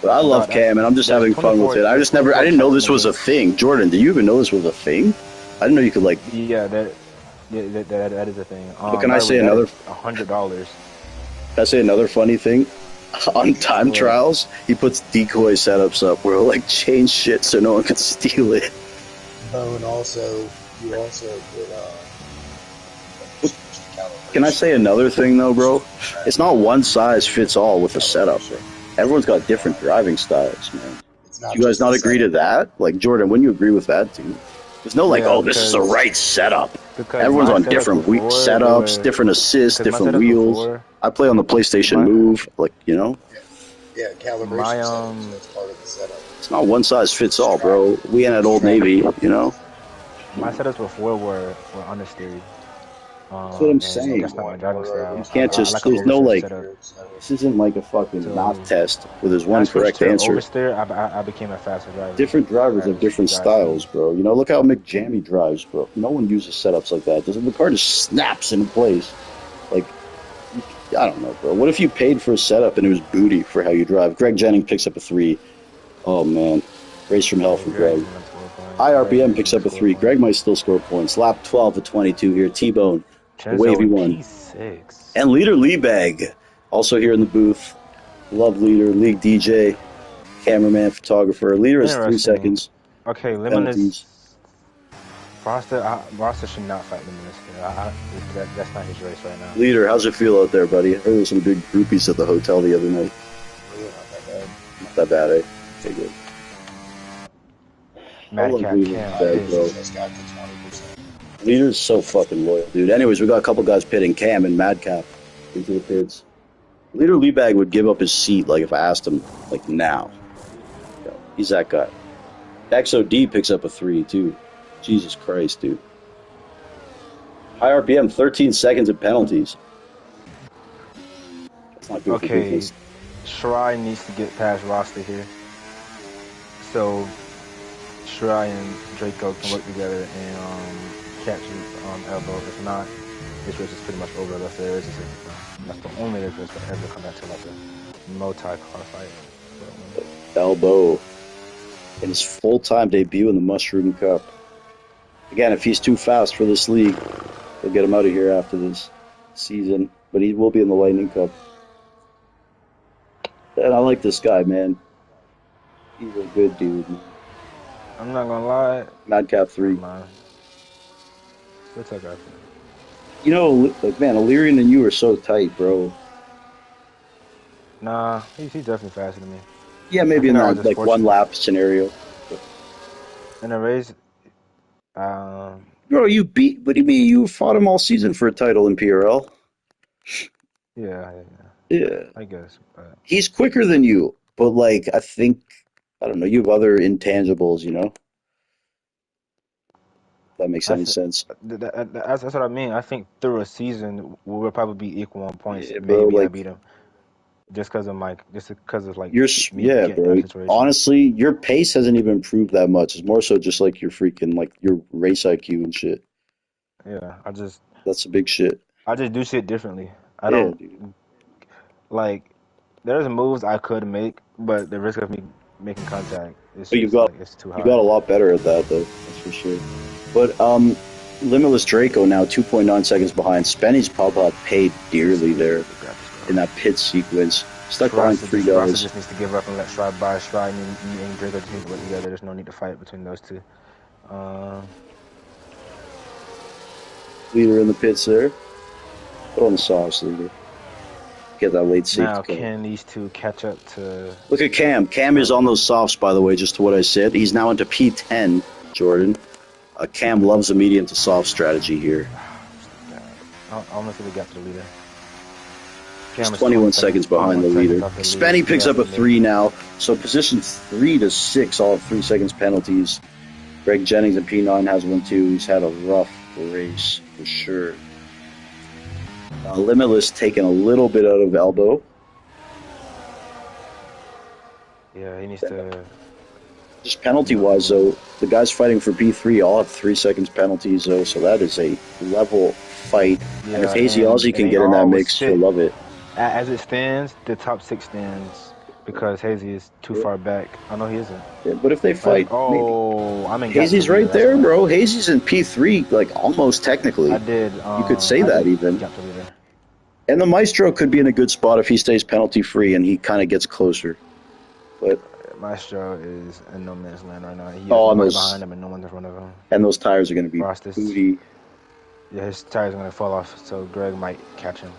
But I Bro, love Cam, and I'm just having fun with it. I there's just never, I 24 didn't know caps in this the was a game. thing. Jordan, do you even know this was a thing? I didn't know you could like. Yeah, that is a thing. But can I By the way, say that another? is $100. Can I say another funny thing? On time What? trials, he puts decoy setups up where he'll like change shit so no one can steal it. Oh, and also, you also get Can I say another thing though, bro? It's not one size fits all with the setup. Everyone's got different driving styles, man. It's Do not you guys just not the agree to setup. that? Like Jordan, wouldn't you agree with that too? There's no like, Yeah, oh, this is the because right setup. my Everyone's on setups different before they setups, were different assists, because my different setups wheels. before I play on the PlayStation my Move, like you know. Yeah, my calibration settings, that's part of the setup. It's not one size fits all, bro. Striving. We ain't at Old Navy, you know. my setups before were understeered. That's what I'm Some saying. That's not my point driving where You style. can't I just. like an There's no oversteered like. setup. This isn't like a fucking math So test where there's when I one switched correct to answer. oversteer, I became a faster driver Different drivers have as different you guys see. styles, bro. You know, look how McJammy drives, bro. No one uses setups like that. Doesn't the car just snaps into place? Like, I don't know, bro. What if you paid for a setup and it was booty for how you drive? Greg Jennings picks up a 3. Oh, man. Race from hell Yeah, for Greg's Greg. gonna score points. High Greg's RPM definitely picks gonna up a score 3. Greg points. might still score points. Lap 12 of 22 here. T-Bone, the Chenzo wavy in one. P6. And leader Leebag, also here in the booth. Love leader, league DJ, cameraman, photographer. Leader has 3 Interesting. seconds. Okay, Penalties. Limitless. Roster should not fight Limitless here. That's not his race right now. Leader, how's it feel out there, buddy? I heard there were some big groupies at the hotel the other night. Really not that bad. Not that bad, eh? Okay, good. I love Madcap leader Cam Leebag, Dizzy. bro. Just got to 20%. Leader's so fucking loyal, dude. Anyways, we got a couple guys pitting. Cam and Madcap into the pits. Leader Leebag would give up his seat, like, if I asked him, like, now. Yo, he's that guy. XOD picks up a 3, too. Jesus Christ, dude. High RPM, 13 seconds of penalties. That's not good for Okay, business. Shirai needs to get past Roster here. So Shirai and Draco can work together and catch elbow. If not, this race is pretty much over unless there is a safety car. That's the only race that's gonna ever come back to like a multi-car fight. Elbow in his full-time debut in the Mushroom Cup. Again, if he's too fast for this league, they'll get him out of here after this season. But he will be in the Lightning Cup. And I like this guy, man. He's a good dude, man. I'm not gonna lie. Madcap 3. Man. What's that guy? You know, like, man, Illyrian and you are so tight, bro. Nah, he's definitely faster than me. Yeah, maybe in I was that, just like, one fortunate. lap scenario. In a race, Bro, what do you mean you fought him all season for a title in PRL? yeah, Yeah. I guess. But He's quicker than you, but, like, I don't know, you have other intangibles, you know? If that makes I any think sense. that's what I mean. I think through a season we'll probably be equal on points. Yeah, bro, Maybe I like, beat him just because of like me yeah, getting out of bro. situations. Honestly, your pace hasn't even improved that much. It's more so just like your freaking, like, your race IQ and shit. Yeah, That's the big shit. I just do shit differently. I Yeah, don't dude. like there's moves I could make, but the risk of me making contact is But just like it's too you got high. a lot better at that, though. That's for sure. But Limitless Draco now 2.9 seconds behind. Spenny's Papa paid dearly there in that pit sequence. Stuck behind three Rasta guys. just needs to give up and let Stride by Stride and Draco just need to work together. There's no need to fight between those two. Leader in the pits there. Put on the sauce, Leader. Get that late safety Now car. can these two catch up to Look at Cam. Cam is on those softs, by the way, just to what I said. He's now into P10, Jordan. Cam loves a medium to soft strategy here. I honestly got to the leader. He's 21 seconds behind the leader. Spenny picks up a 3 now, so position 3 to 6, all have 3 seconds penalties. Greg Jennings in P9 has one too. He's had a rough race for sure. Limitless taking a little bit out of elbow. Yeah, he needs to. Just penalty-wise, though, the guys fighting for P3 all have 3 seconds penalties, though, so that is a level fight. Yeah, and if Hazy Aussie can get in that mix, you'll love it. As it stands, the top 6 stands because Hazy is too far back. I know he isn't. Yeah, but if they fight, I'm in Hazy's right there, bro. Hazy's in P3, like almost technically. I did. You could say that even. Gap the leader. And the Maestro could be in a good spot if he stays penalty-free and he kind of gets closer. But Maestro is in no man's land right now. He has nobody behind him and no one in front of him. And those tires are going to be booty. Yeah, his tires are going to fall off, so Greg might catch him.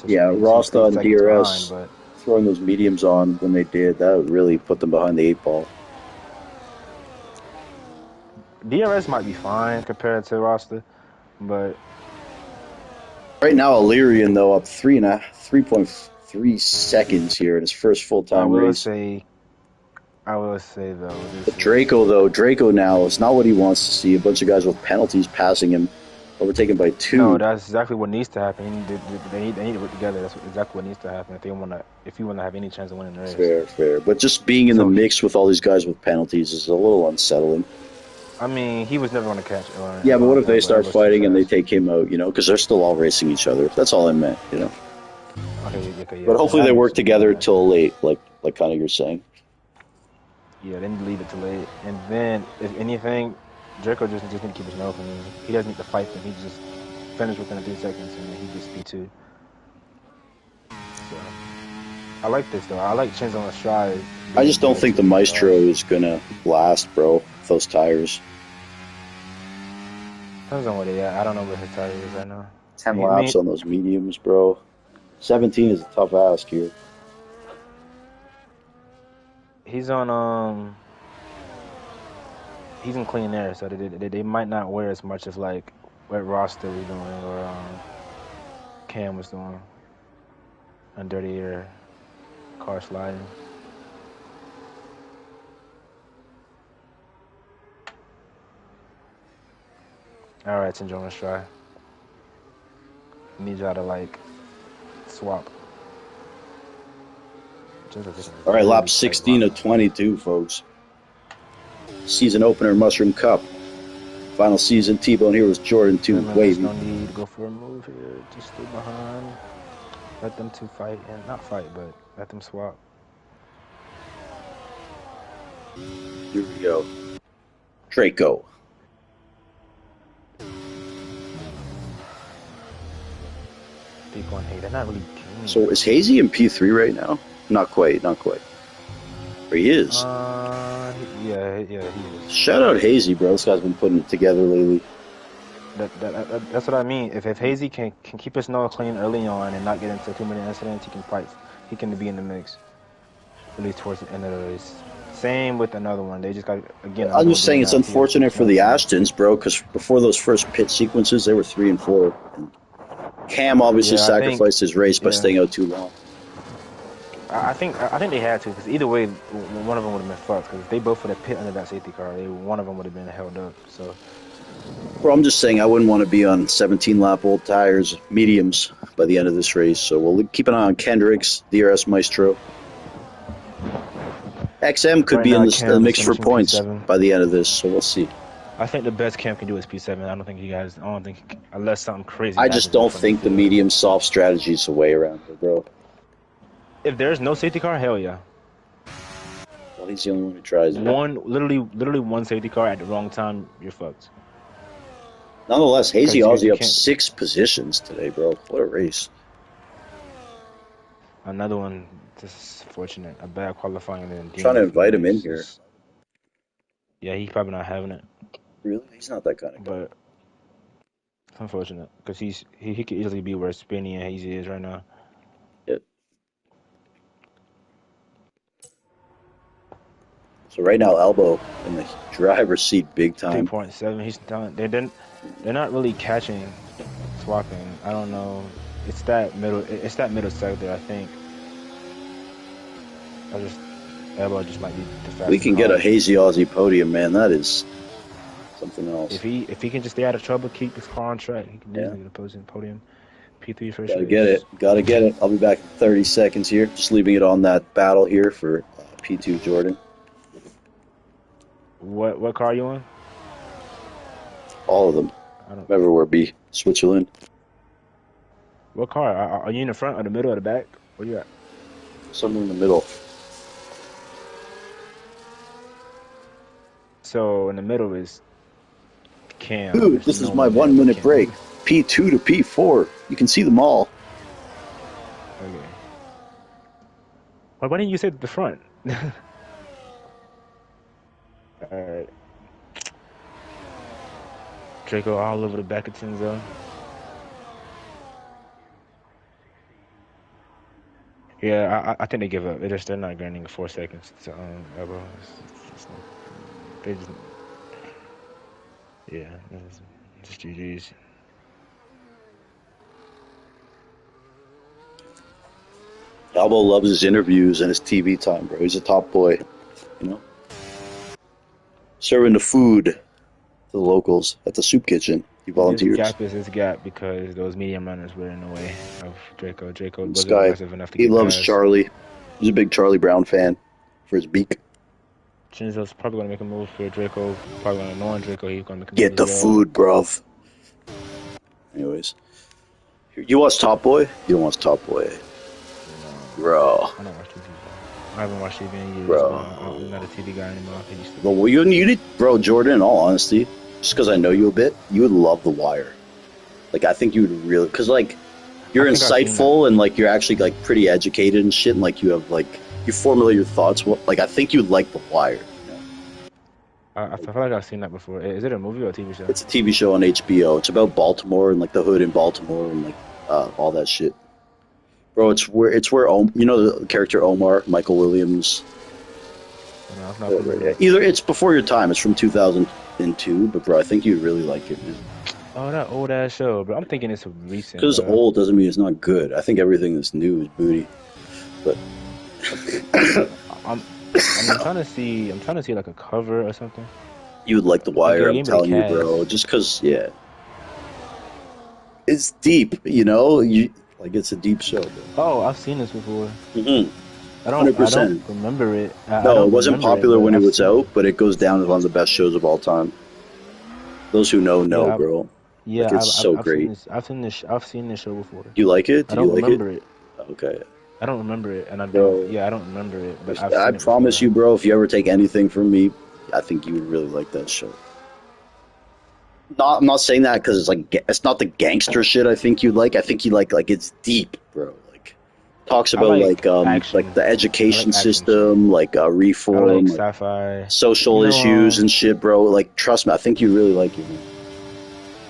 Yeah, Rasta and DRS throwing those mediums on when they did, that really put them behind the 8 ball. DRS might be fine compared to Rasta, but right now Illyrian though up 3.3 seconds here in his first full-time race. I will say though, but Draco now, it's not what he wants to see. A bunch of guys with penalties passing him, overtaken by 2. No, that's exactly what needs to happen. They need to work together. That's exactly what needs to happen if you want to have any chance of winning the race. Fair. But just being in the mix with all these guys with penalties is a little unsettling. I mean, he was never going to catch it. Yeah, but what if they start fighting and they take him out, you know? Because they're still all racing each other. That's all I meant, you know? Okay, yeah. But hopefully they work together till late, like kind of you're saying. Yeah, they need to leave it too late. And then, if anything, Draco just need to keep his nose clean. He doesn't need to fight them. He just finish within 3 seconds, and then he gets P2. So I like this though. I like Chinzo and Stride I being just don't good think the too. Maestro is gonna last, bro. With those tires. Depends on where they at. I don't know where his tire is right now. 10 I laps mean, on those mediums, bro. 17 is a tough ask here. he's on he's in clean air, so they might not wear as much as like what Roster was doing or Cam was doing on dirty air car sliding. All right, Chinjo, let's try. Need y'all to like swap. All right, lap 16 of 22, folks. Season opener, Mushroom Cup. Final season, T-Bone here was Jordan 2, Wavy. No need to go for a move here. Just stay behind. Let them two fight, and not fight, but let them swap. Here we go. Draco. Deep 1-8. They're not really keen. So is Hazy in P3 right now? Not quite, not quite. Or he is. Yeah, he is. Shout out Hazy, bro. This guy's been putting it together lately. That's what I mean. If Hazy can keep his nose clean early on and not get into too many incidents, he can fight. He can be in the mix. At least towards the end of the race. Same with another one. They just got again. I'm just saying it's unfortunate for the Ashtons, bro, because before those first pit sequences, they were 3 and 4. And Cam obviously sacrificed his race by staying out too long. I think they had to, because either way, one of them would have been fucked. Because if they both would have pit under that safety car, one of them would have been held up. So, bro, I'm just saying I wouldn't want to be on 17 lap old tires, mediums, by the end of this race. So we'll keep an eye on Kendricks, DRS Maestro. XM could be in the mix for points P7 by the end of this, so we'll see. I think the best Cam can do is P7. I don't think unless something crazy. I just don't think the medium soft strategy is the way around it, bro. If there's no safety car, hell yeah. Well, he's the only one who tries it. Literally one safety car at the wrong time, you're fucked. Nonetheless, Hazy Aussie up 6 positions today, bro. What a race. Another one, this is fortunate. A bad qualifying. I'm trying to invite him in here. Yeah, he's probably not having it. Really? He's not that kind of guy. But it's unfortunate, because he could easily be where Spinny and Hazy is right now. Yep. So right now, Elbow in the driver's seat big time. 3.7. He's done. They're not really catching, swapping. I don't know. It's that middle sector, I think. Elbow just might be the fastest. We can get a Hazy Aussie podium, man. That is something else. If he can just stay out of trouble, keep his car on track, he can easily get a podium. P3 first. Gotta get it. I'll be back in 30 seconds here. Just leaving it on that battle here for P2 Jordan. What car are you on? All of them. Everywhere be Switzerland. What car? Are you in the front or the middle or the back? Where you at? Somewhere in the middle. So in the middle is Cam. Dude, this is my 1 minute break. P2 to P4. You can see them all. Okay. Why didn't you say the front? Alright. Draco all over the back of Chinzo. Yeah, I think they give up. They're not granting 4 seconds to Elbow. They just, yeah, just GG's. Elbow loves his interviews and his TV time, bro. He's a top boy, you know. Serving the food to the locals at the soup kitchen. He volunteers. This gap because those medium runners were in the way of Draco. Draco wasn't aggressive enough to get loves past. Charlie. He's a big Charlie Brown fan for his beak. Chinzo's probably going to make a move for Draco. Probably going to know Draco. He's going to make a move. Get the food, bruv. Anyways. You watch Top Boy? You don't watch Top Boy. No. Bro. I don't watch TV. I haven't watched TV in years, bro. Bro. I'm not a TV guy anymore. I used to be. Well, you need, bro, Jordan, in all honesty, just because I know you a bit, you would love The Wire. Like, I think you would really, because, like, I you're think I've seen that. insightful and, like, you're actually, like, pretty educated and shit, and, like, you have, like, you formulate your thoughts. Well, like, I think you'd like The Wire. You know? I feel like I've seen that before. Is it a movie or a TV show? It's a TV show on HBO. It's about Baltimore and, like, the hood in Baltimore and, like, all that shit. Bro, it's where you know the character Omar, Michael Williams. No, I'm not familiar. Either it's before your time. It's from 2002, but bro, I think you'd really like it, man. Oh, that old ass show, bro. I'm thinking it's recent, Because bro. old doesn't mean it's not good. I think everything that's new is booty. But I'm I'm trying to see. I'm trying to see like a cover or something. you would like The Like, Wire. yo, I'm give me the telling you, bro. cast. Just because, yeah, it's deep. You know, you like it's a deep show, bro. Oh, I've seen this before. 100%. I don't remember it. I No, it don't wasn't remember it, popular but when it I've was seen out, it. but it goes down as one of the best shows of all time. Those who know, Yeah, bro. Like yeah. it's so I've seen great. this. I've seen this show before. You like it? I Did you don't like it? remember it. Okay, I don't remember it, and I don't. bro. Yeah, I don't remember it, but I've I seen it promise before. you, bro. If you ever take anything from me, I think you would really like that show. I'm not saying that because it's like it's not the gangster shit. I think you'd like. I think you like it's deep, bro. Like talks I about like like action. the I like education action shit. system, like I like reform, like sci-fi. social You know, issues and shit, bro. Like trust me, I think you really like it. Man.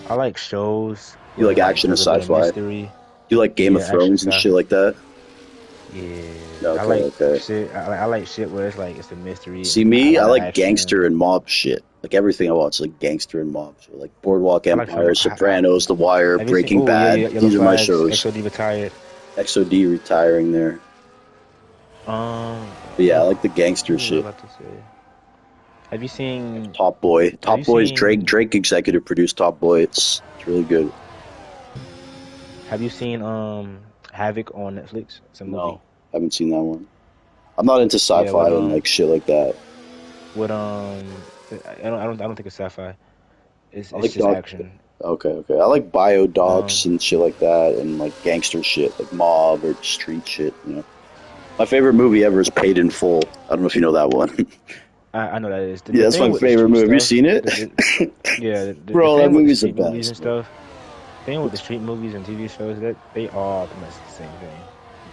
I like shows You where like like action and there's a bit of sci-fi. mystery. You like Game of Yeah, action Thrones and sci. shit like that. Yeah, I Okay, like okay. shit. I like shit where it's like it's a mystery See and a me, I lot of like action. gangster and mob shit. Like everything I watch, like gangster and mob. So like Boardwalk I like some. Empire, Sopranos, The Wire, Have you seen? Breaking Oh yeah, Bad. yeah, Yellow These are my Flags, shows. XOD retired. XOD retiring there. Um, But yeah, I what like the gangster was I shit. about to say? Have you seen? Top Boy. Have you Top Boy is Drake. seen? Drake executive produced Top Boy. It's really good. Have you seen Havoc on Netflix? It's a movie. No, haven't seen that one. I'm not into Yeah, sci-fi and like shit like that. with I don't think it's sci-fi. I It's like just doc. action. Okay, okay. I like bio docs Um, and shit like that, and like gangster shit, like mob or street shit. You know, my favorite movie ever is Paid in Full. I don't know if you know that one. I know that is Yeah, the that's thing my with the favorite street movie. Have you stuff. seen it? Yeah, the Bro, that thing with the movie's the street movies and best, bro. stuff. Thing with the street movies and TV shows that they all pretty much the same thing.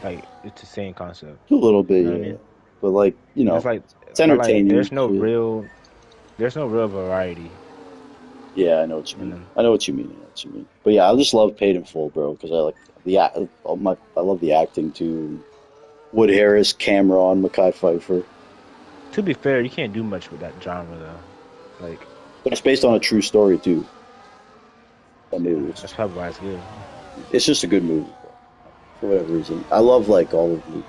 Like it's the same concept. A little bit, You know what I yeah. mean? But like, you It's know, like, it's but like entertaining. Shit. there's no real variety Yeah, I know what you in mean. them. I know what you mean. I know what you mean. But yeah, I just love Paid in Full, bro, because I like I love the acting too. Wood Harris, Cameron, Mekhi Phifer. To be fair, you can't do much with that genre though. Like, But it's based on a true story too. That yeah, movie. that's probably why it's good. It's just a good movie, bro. For whatever reason, I love like all of the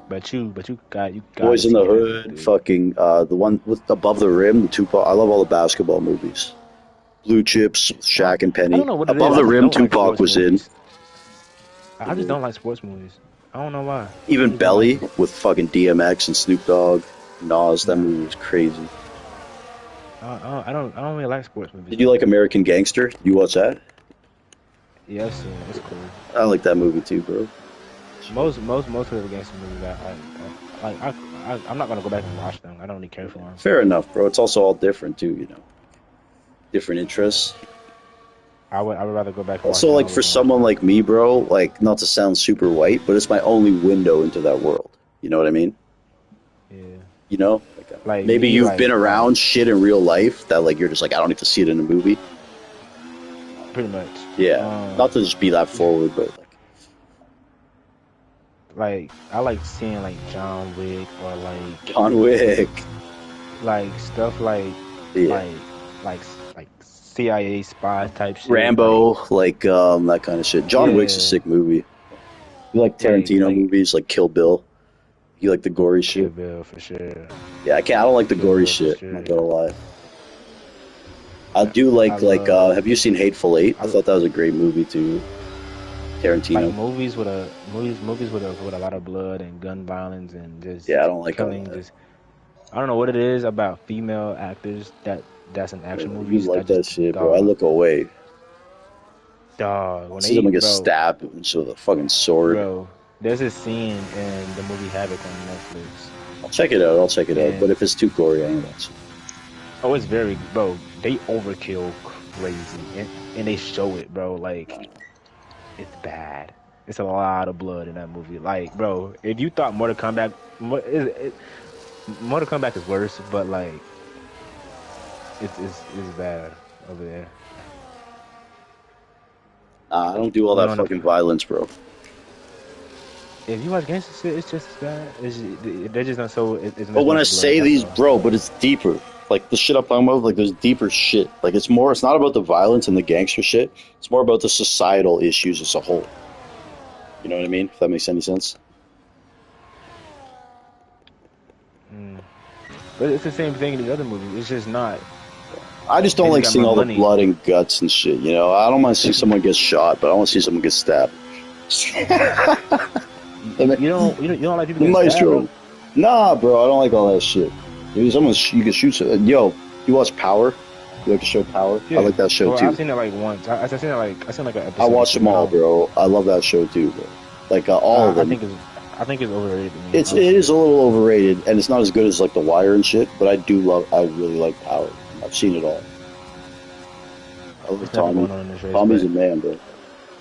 But you got to Boys in the see Havoc, Hood, dude. fucking the one with Above the Rim, the Tupac. I love all the basketball movies. Blue Chips, Shaq and I don't Penny. know what it is. Above I the just Rim, don't like Tupac sports was in. movies. I just don't like sports movies. I don't know why. I Even just don't like Belly them. with fucking DMX and Snoop Dogg, Nas. That Nah, movie was crazy. I don't really like sports movies Did you like like that. American Gangster? Did you watch that? Yeah, I've seen it. It's cool. I like that movie too, bro. Most of the gangster movies, I'm not gonna go back and watch them. I don't really care for them. Fair enough, bro. It's also all different too, you know. Different interests. I would rather go back and watch Also, John like for Wick and watch someone that. like me, bro, like not to sound super white, but it's my only window into that world. You know what I mean? Yeah, You know, like like maybe me, you've been around shit in real life that like you're just like I don't need to see it in a movie. pretty much. Yeah, not Um, to just be that forward, but like I like seeing like John Wick or like John Wick. stuff like Yeah, like like like CIA spy type shit. Rambo, like that kind of shit. John Wick's a Yeah, sick movie. You like Tarantino like movies, like Kill Bill. You like the gory Kill shit. Bill for sure. Yeah, I don't like the Kill gory Bill for shit. I'm not sure. gonna lie. I do I like love have you seen Hateful Eight? I I thought that was a great movie too. like Tarantino. movies with a lot of blood and gun violence and just Yeah, I don't like all killing. that. Just I don't know what it is about female actors that's in Yeah, action you movies like that just that shit, bro. I dog look away. dog I when see someone they get stabbed with a fucking sword. bro there's a scene in the movie Havoc on Netflix, I'll check it out. I'll check it out. But and if it's too gory, I ain't watching. oh, it's very bro. They overkill crazy, and they show it, bro. Like it's bad. It's a lot of blood in that movie. Like, bro, if you thought Mortal Kombat is worse, but like it's bad over there. Nah, I don't do all Going that on, fucking violence, bro. if you watch gangster shit, it's just as bad. They're just not so it's But as when I much blood. say That's these, all. bro, but it's deeper. Like the shit I'm talking about, like there's deeper shit. Like it's more. It's not about the violence and the gangster shit. It's more about the societal issues as a whole. You know what I mean? If that makes any sense. Mm. But it's the same thing in the other movies. It's just not. I just don't They just like got seeing more all the money. blood and guts and shit. You know, I don't want to see someone get shot, but I want to see someone get stabbed. The You don't like people getting stabbed, maestro. bro. Nah, bro, I don't like all that shit. Dude, you can shoot. Yo, you watch Power? You like the show Power? I Yeah. like that show Well, I've too. seen it like once. I seen like an I episode or watched two. them I all, don't. bro. I love that show too, bro. Like all of I them. think it's overrated to me, It honestly. is a little overrated, and it's not as good as like The Wire and shit. But I really like Power. I've seen it all. I love It's nothing Tommy. going on in this race, Tommy's but a man, bro.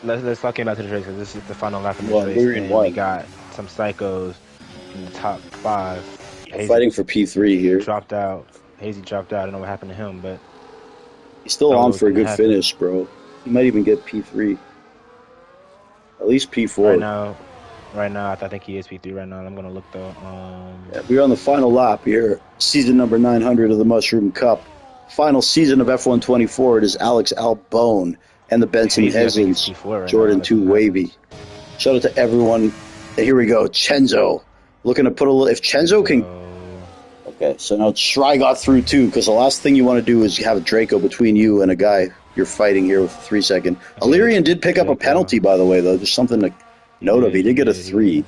let's talk about to the race because this is the final lap in this Well, race, Lyrian and we won. got some psychos in the top five. Hazy Fighting for P3 here. dropped out. Hazy dropped out. I don't know what happened to him, but He's still that was on always for a going to good happen. finish, bro. He might even get P3, at least Right P4. now, I think he is P3 right now. I'm gonna look though. Yeah, we're on the final lap here, season number 900 of the Mushroom Cup. Final season of F124. It is Alex Albone and the Benson Hazy, I think he's Hesins, P4 right now. Jordan Let's see 2 what Wavy. happens. Shout out to everyone. And here we go. Chenzo looking to put a little. If Chenzo can. Chenzo. Okay, so now Shry got through too, because the last thing you want to do is have a Draco between you and a guy you're fighting here with a 3 second. Yeah, Illyrian did pick up a Draco. penalty, by the way, though. Just something to He note of. did. He He did get a did. He did. 3.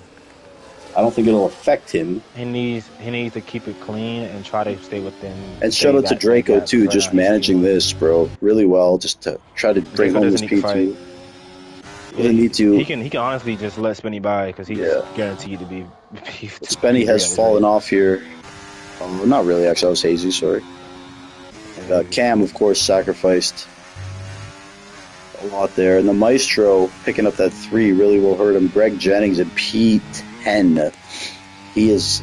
I don't think it'll affect him. He needs to keep it clean and try to And shout stay out to that Draco gap too, because right now just he's managing P1. this, bro, really well. Just to try to bring Draco home doesn't this need to fight. P2. Yeah, Doesn't need to. he can honestly just let Spinny by because he's Yeah. guaranteed to be But P2, Spenny P3 has at this fallen race. off here. Not really, actually. I was hazy, sorry. And Cam, of course, sacrificed a lot there. And the Maestro picking up that 3 really will hurt him. Greg Jennings at P10. He is,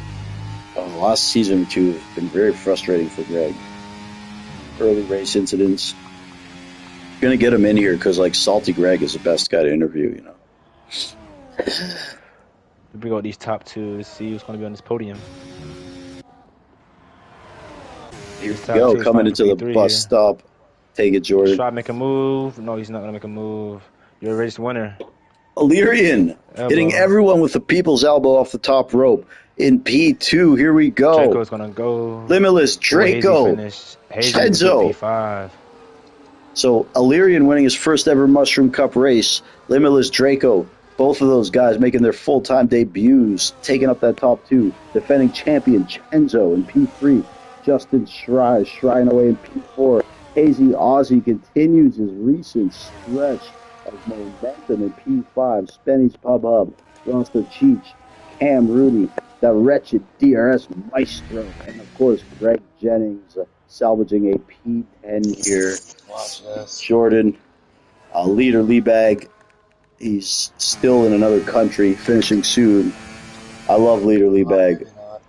last season or two, has been very frustrating for Greg. Early race incidents. Gonna get him in here because, like, Salty Greg is the best guy to interview, you know. We bring out these top two to see who's going to be on this podium. Here This we top go, two is coming fighting for into the P3 bus here. stop. Take it, Jordan. Try to make a move. No, he's not going to make a move. You're a race winner. Illyrian hitting Elbow. everyone with the people's elbow off the top rope. In P2, here we go. Draco's going to go. Limitless Oh, Hazy Draco. finished. Hazy needs to get Chenzo. P5. So Illyrian winning his first ever Mushroom Cup race. Limitless Draco. Both of those guys making their full-time debuts, taking up that top 2. Defending champion Chenzo in P3. Justin Shrine away in P4. Hazy Aussie continues his recent stretch of momentum in P5. Spenny's Pub Hub. Roster Cheech. Cam Rudy. The wretched DRS Maestro. And of course, Greg Jennings salvaging a P10 here. Watch this. Jordan, leader Leebag. He's still in another country, finishing soon. I love leader Oh, Leebag. maybe not.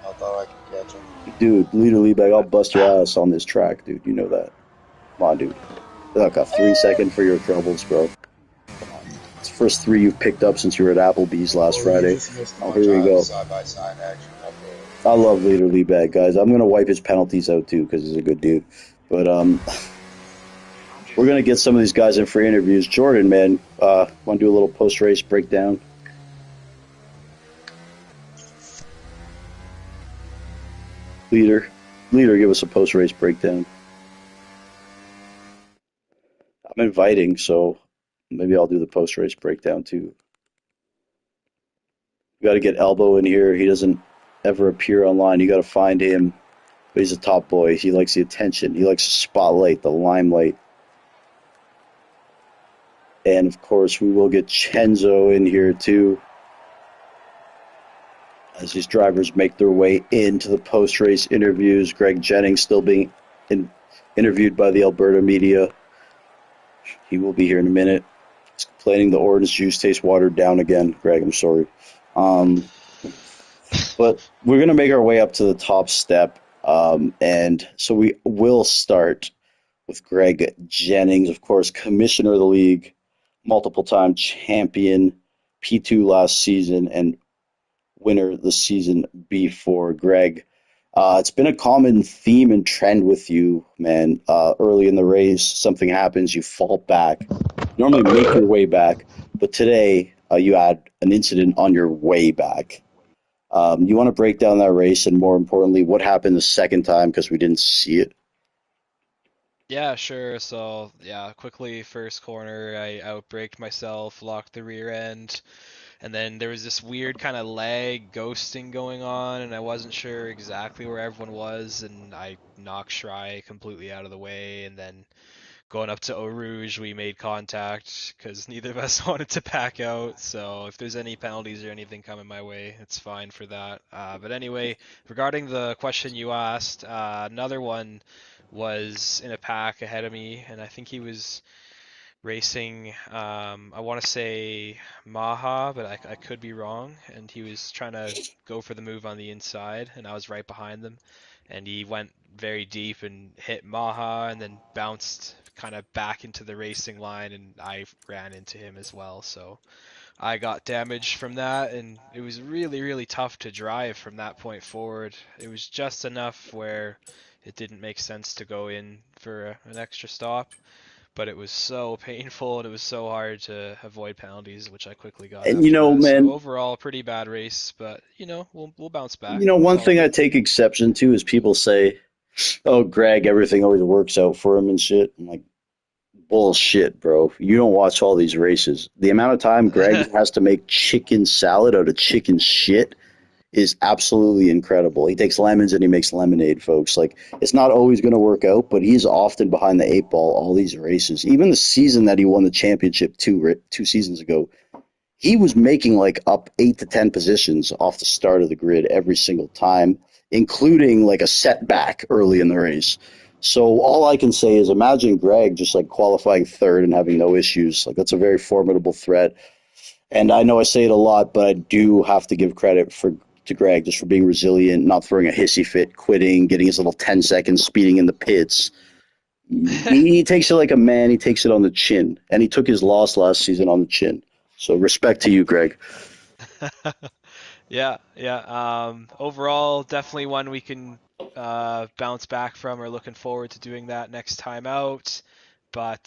I thought I could catch him. Dude, leader Leebag, I'll bust your ass on this track, dude. You know that. Come on, dude. Like a 3 second for your troubles, bro. It's the first 3 you've picked up since you were at Applebee's last Oh, Friday. you just missed a Oh, bunch here we of go. side-by-side action up there. I love leader Leebag, guys. I'm gonna wipe his penalties out too because he's a good dude. But we're gonna get some of these guys in for interviews. Jordan, man, want to do a little post-race breakdown? Leader, give us a post-race breakdown. I'm inviting, so maybe I'll do the post-race breakdown too. You got to get Elbow in here. He doesn't ever appear online. You got to find him. But he's a top boy. He likes the attention. He likes the spotlight, the limelight. And of course, we will get Chenzo in here too. as these drivers make their way into the post-race interviews. Greg Jennings still being in, interviewed by the Alberta media. He will be here in a minute. He's complaining the orange juice tastes watered down again. Greg, I'm sorry. Um, but we're going to make our way up to the top step. And so we will start with Greg Jennings, of course, commissioner of the league, multiple time champion, P2 last season, and winner the season before. Greg, it's been a common theme and trend with you, man. Early in the race, something happens, you fall back. You normally make your way back, but today you had an incident on your way back. You want to break down that race and, more importantly, what happened the second time because we didn't see it. Yeah, sure. So, yeah, quickly, first corner, I outbraked myself, locked the rear end, and then there was this weird kind of lag ghosting going on, and I wasn't sure exactly where everyone was, and I knocked Shry completely out of the way, and then going up to Eau Rouge, we made contact because neither of us wanted to back out. So if there's any penalties or anything coming my way, it's fine for that. But anyway, regarding the question you asked, another one was in a pack ahead of me, and I think he was racing. I want to say Maha, but I could be wrong. And he was trying to go for the move on the inside, and I was right behind them. And he went very deep and hit Maha, and then bounced kind of back into the racing line, and I ran into him as well. So I got damaged from that, and it was really, really tough to drive from that point forward. It was just enough where it didn't make sense to go in for an extra stop, but it was so painful and it was so hard to avoid penalties, which I quickly got And, after that. So man, overall, pretty bad race, but we'll bounce back. one It's all thing I good. take exception to is people say, "Oh, Greg, everything always works out for him and shit." I'm like, bullshit, bro. You don't watch all these races. The amount of time Greg has to make chicken salad out of chicken shit is absolutely incredible. He takes lemons and he makes lemonade, folks. Like, it's not always going to work out, but he's often behind the eight ball all these races. Even the season that he won the championship 2 seasons ago, he was making like up 8 to 10 positions off the start of the grid every single time, including like a setback early in the race. So all I can say is imagine Greg just like qualifying third and having no issues. Like, that's a very formidable threat. And I know I say it a lot, but I do have to give credit to Greg just for being resilient, not throwing a hissy fit, quitting, getting his little 10 seconds, speeding in the pits. He takes it like a man. He takes it on the chin, and he took his loss last season on the chin. So respect to you, Greg. Yeah, yeah. Overall, definitely one we can bounce back from. We're looking forward to doing that next time out. But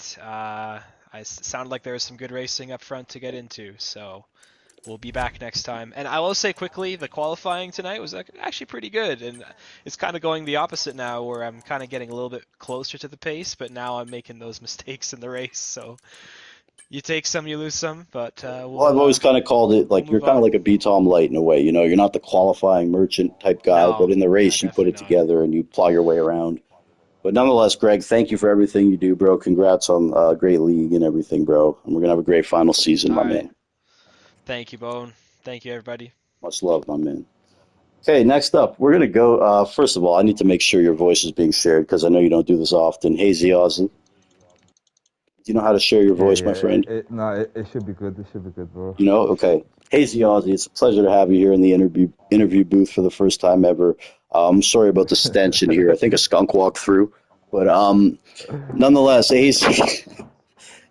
sounded like there was some good racing up front to get into, so we'll be back next time. And I will say quickly, the qualifying tonight was actually pretty good, and it's kind of going the opposite now, where I'm kind of getting a little bit closer to the pace, but now I'm making those mistakes in the race. So you take some, you lose some, but Well, I've always kind of called it we'll like you're move kind of on. like a BTOM light in a way. You're not the qualifying merchant type guy, but No, in the no, race, you put definitely it not. together and you plow your way around. But nonetheless, Greg, thank you for everything you do, bro. Congrats on a great league and everything, bro. And we're gonna have a great final season, All my right. man. Thank you, Bone. Thank you, everybody. Much love, my man. Okay, next up, we're gonna go. First of all, I need to make sure your voice is being shared because I know you don't do this often. Hey, Ozzy, do you know how to share your Yeah, voice, my yeah. friend? It should be good. It should be good, bro. Okay. Hey, Ozzy, it's a pleasure to have you here in the interview booth for the first time ever. I'm sorry about the stench in here. I think a skunk walked through, but nonetheless, Hazy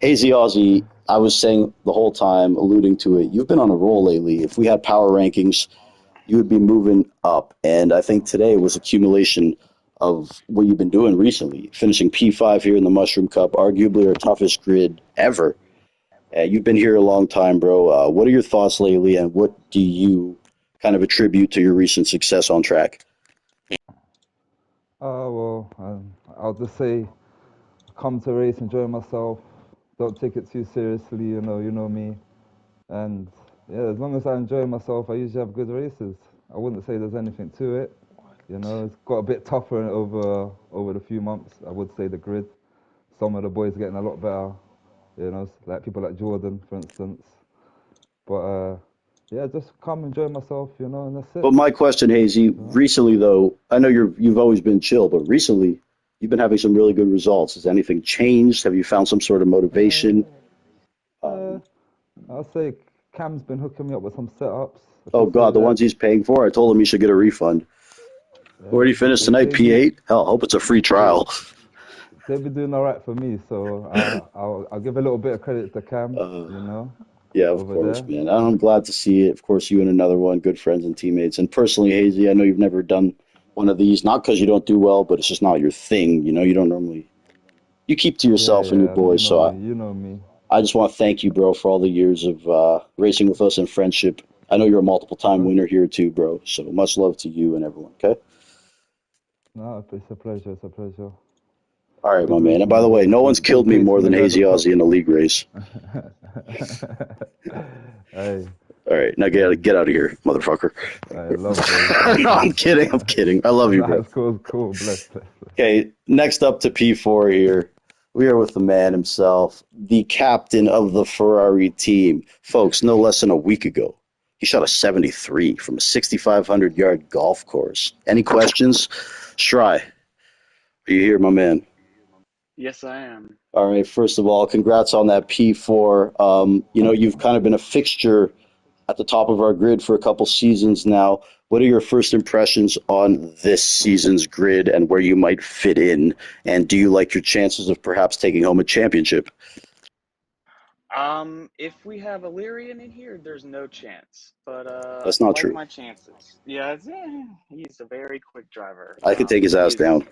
Aussie, I was saying the whole time, alluding to it, you've been on a roll lately. If we had power rankings, you would be moving up. And I think today was accumulation of what you've been doing recently, finishing P5 here in the Mushroom Cup, arguably our toughest grid ever. You've been here a long time, bro. What are your thoughts lately, and what do you kind of attribute to your recent success on track? I'll just say, come to race, enjoy myself. Don't take it too seriously. You know me. And yeah, as long as I enjoy myself, I usually have good races. I wouldn't say there's anything to it. It's got a bit tougher over the few months. I would say the grid. Some of the boys are getting a lot better. Like people like Jordan, for instance. But yeah, just come enjoy myself, and that's But it. my question, Hazy, You know? recently though, I know you've always been chill, but recently you've been having some really good results. Has anything changed? Have you found some sort of motivation? Uh, uh, Um, I'll say Cam's been hooking me up with some setups. I oh should say God, the that. ones he's paying for, I told him he should get a refund. Where did he finish They tonight? they be P8? Hell, I hope it's a free they trial. they be doing all right for me, so I'll give a little bit of credit to Cam, Uh, yeah, of over course, there. man. I'm glad to see it. Of course, you and another one, good friends and teammates. And personally, Hazy, I know you've never done one of these, not because you don't do well, but it's just not your thing. You don't normally, you keep to Yeah, yourself and your yeah, you boys. know So me, you know me. I just want to thank you, bro, for all the years of racing with us and friendship. I know you're a multiple time Uh, winner here too, bro. So much love to you and everyone. Okay. no, it's a pleasure, it's a pleasure. All right, my Good man. And racing by the with way, you. no one's Good killed me more racing than when you're at the Hazy top. Aussie in a league race. Hey, All right, now hey, get out of here, motherfucker. I love racing, No, I'm bro. kidding. I'm kidding. I love you, Nah, bro. it's cool, it's cool. Bless, bless, bless. Okay, next up to P4 here. We are with the man himself, the captain of the Ferrari team. Folks, no less than a week ago, he shot a 73 from a 6,500-yard golf course. Any questions? Stry, are you here, my man? Yes, I am. All right, first of all, congrats on that P4. You've kind of been a fixture at the top of our grid for a couple seasons now. What are your first impressions on this season's grid and where you might fit in? And do you like your chances of perhaps taking home a championship? If we have Illyrian in here, there's no chance. But That's I not like true. my chances. Yeah, he's a very quick driver. I could take his He ass is. down.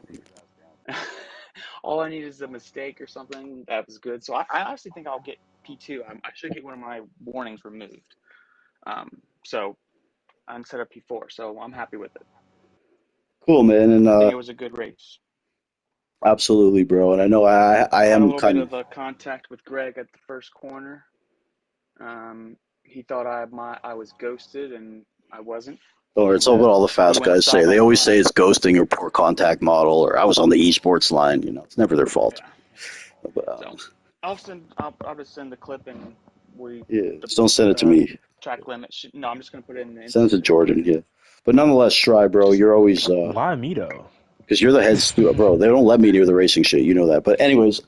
All I need is a mistake or something. That was good. So I honestly think I'll get P2. I should get one of my warnings removed. So I'm set up P4. So I'm happy with it. Cool, man. And I think it was a good race. absolutely, bro. And I know I Had a am little bit kind of, of a contact with Greg at the first corner. He thought I was ghosted, and I wasn't. or it's And what all the we fast went guys say. side by They always say side. it's ghosting or poor contact model, or I was on the esports line. It's never their fault. Yeah. But, So I'll just send the clip, and we yeah, the just don't send it to me. track limit. No, I'm just gonna put it in the Send it to Insta story. Jordan. Yeah. But nonetheless, Try, bro, Just you're always Why me though? because you're the head bro. They don't let me near the racing shit. You know that. But anyways,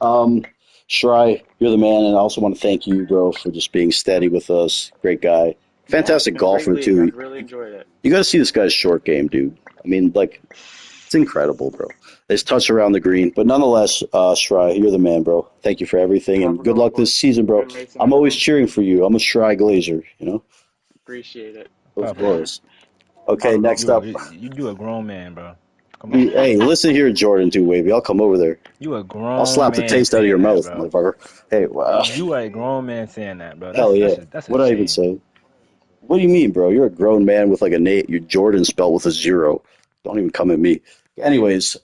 Shry, you're the man, and I also want to thank you, bro, for just being steady with us. Great guy, Yeah, it's fantastic been a great golfer league. too. I've really enjoyed it. You got to see this guy's short game, dude. I mean, like, it's incredible, bro. His touch around the green, but nonetheless, Shry, you're the man, bro. Thank you for everything, Have and a good good one, luck this boys. season, bro. Good racing, I'm always everyone. cheering for you. I'm a Shry Glazer, you know. Appreciate it. Of Pop it. course. Okay, Have a good next one. up. You a grown man, bro. Come on. Hey, listen here, Jordan, too, Wavy. I'll come over there. You a I'll grown slap the man taste out of your saying that, mouth, bro. motherfucker. Hey, wow. You a grown man saying that, bro. Hell yeah. That's a What did I even shame. say? What do you mean, bro? You're a grown man with like a Nate. Your Jordan spelled with a zero. Don't even come at me. Anyways,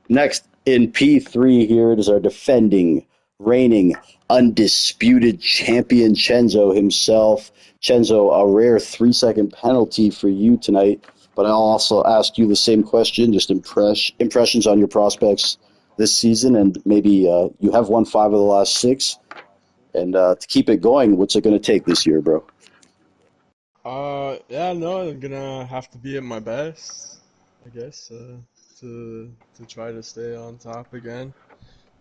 next in P3 here, it is our defending, reigning, undisputed champion, Chenzo himself. Chenzo, a rare 3-second penalty for you tonight, but I'll also ask you the same question, just impressions on your prospects this season, and maybe you have won 5 of the last 6. And to keep it going, what's it going to take this year, bro? Yeah, no, I'm gonna have to be at my best, I guess, to try to stay on top again.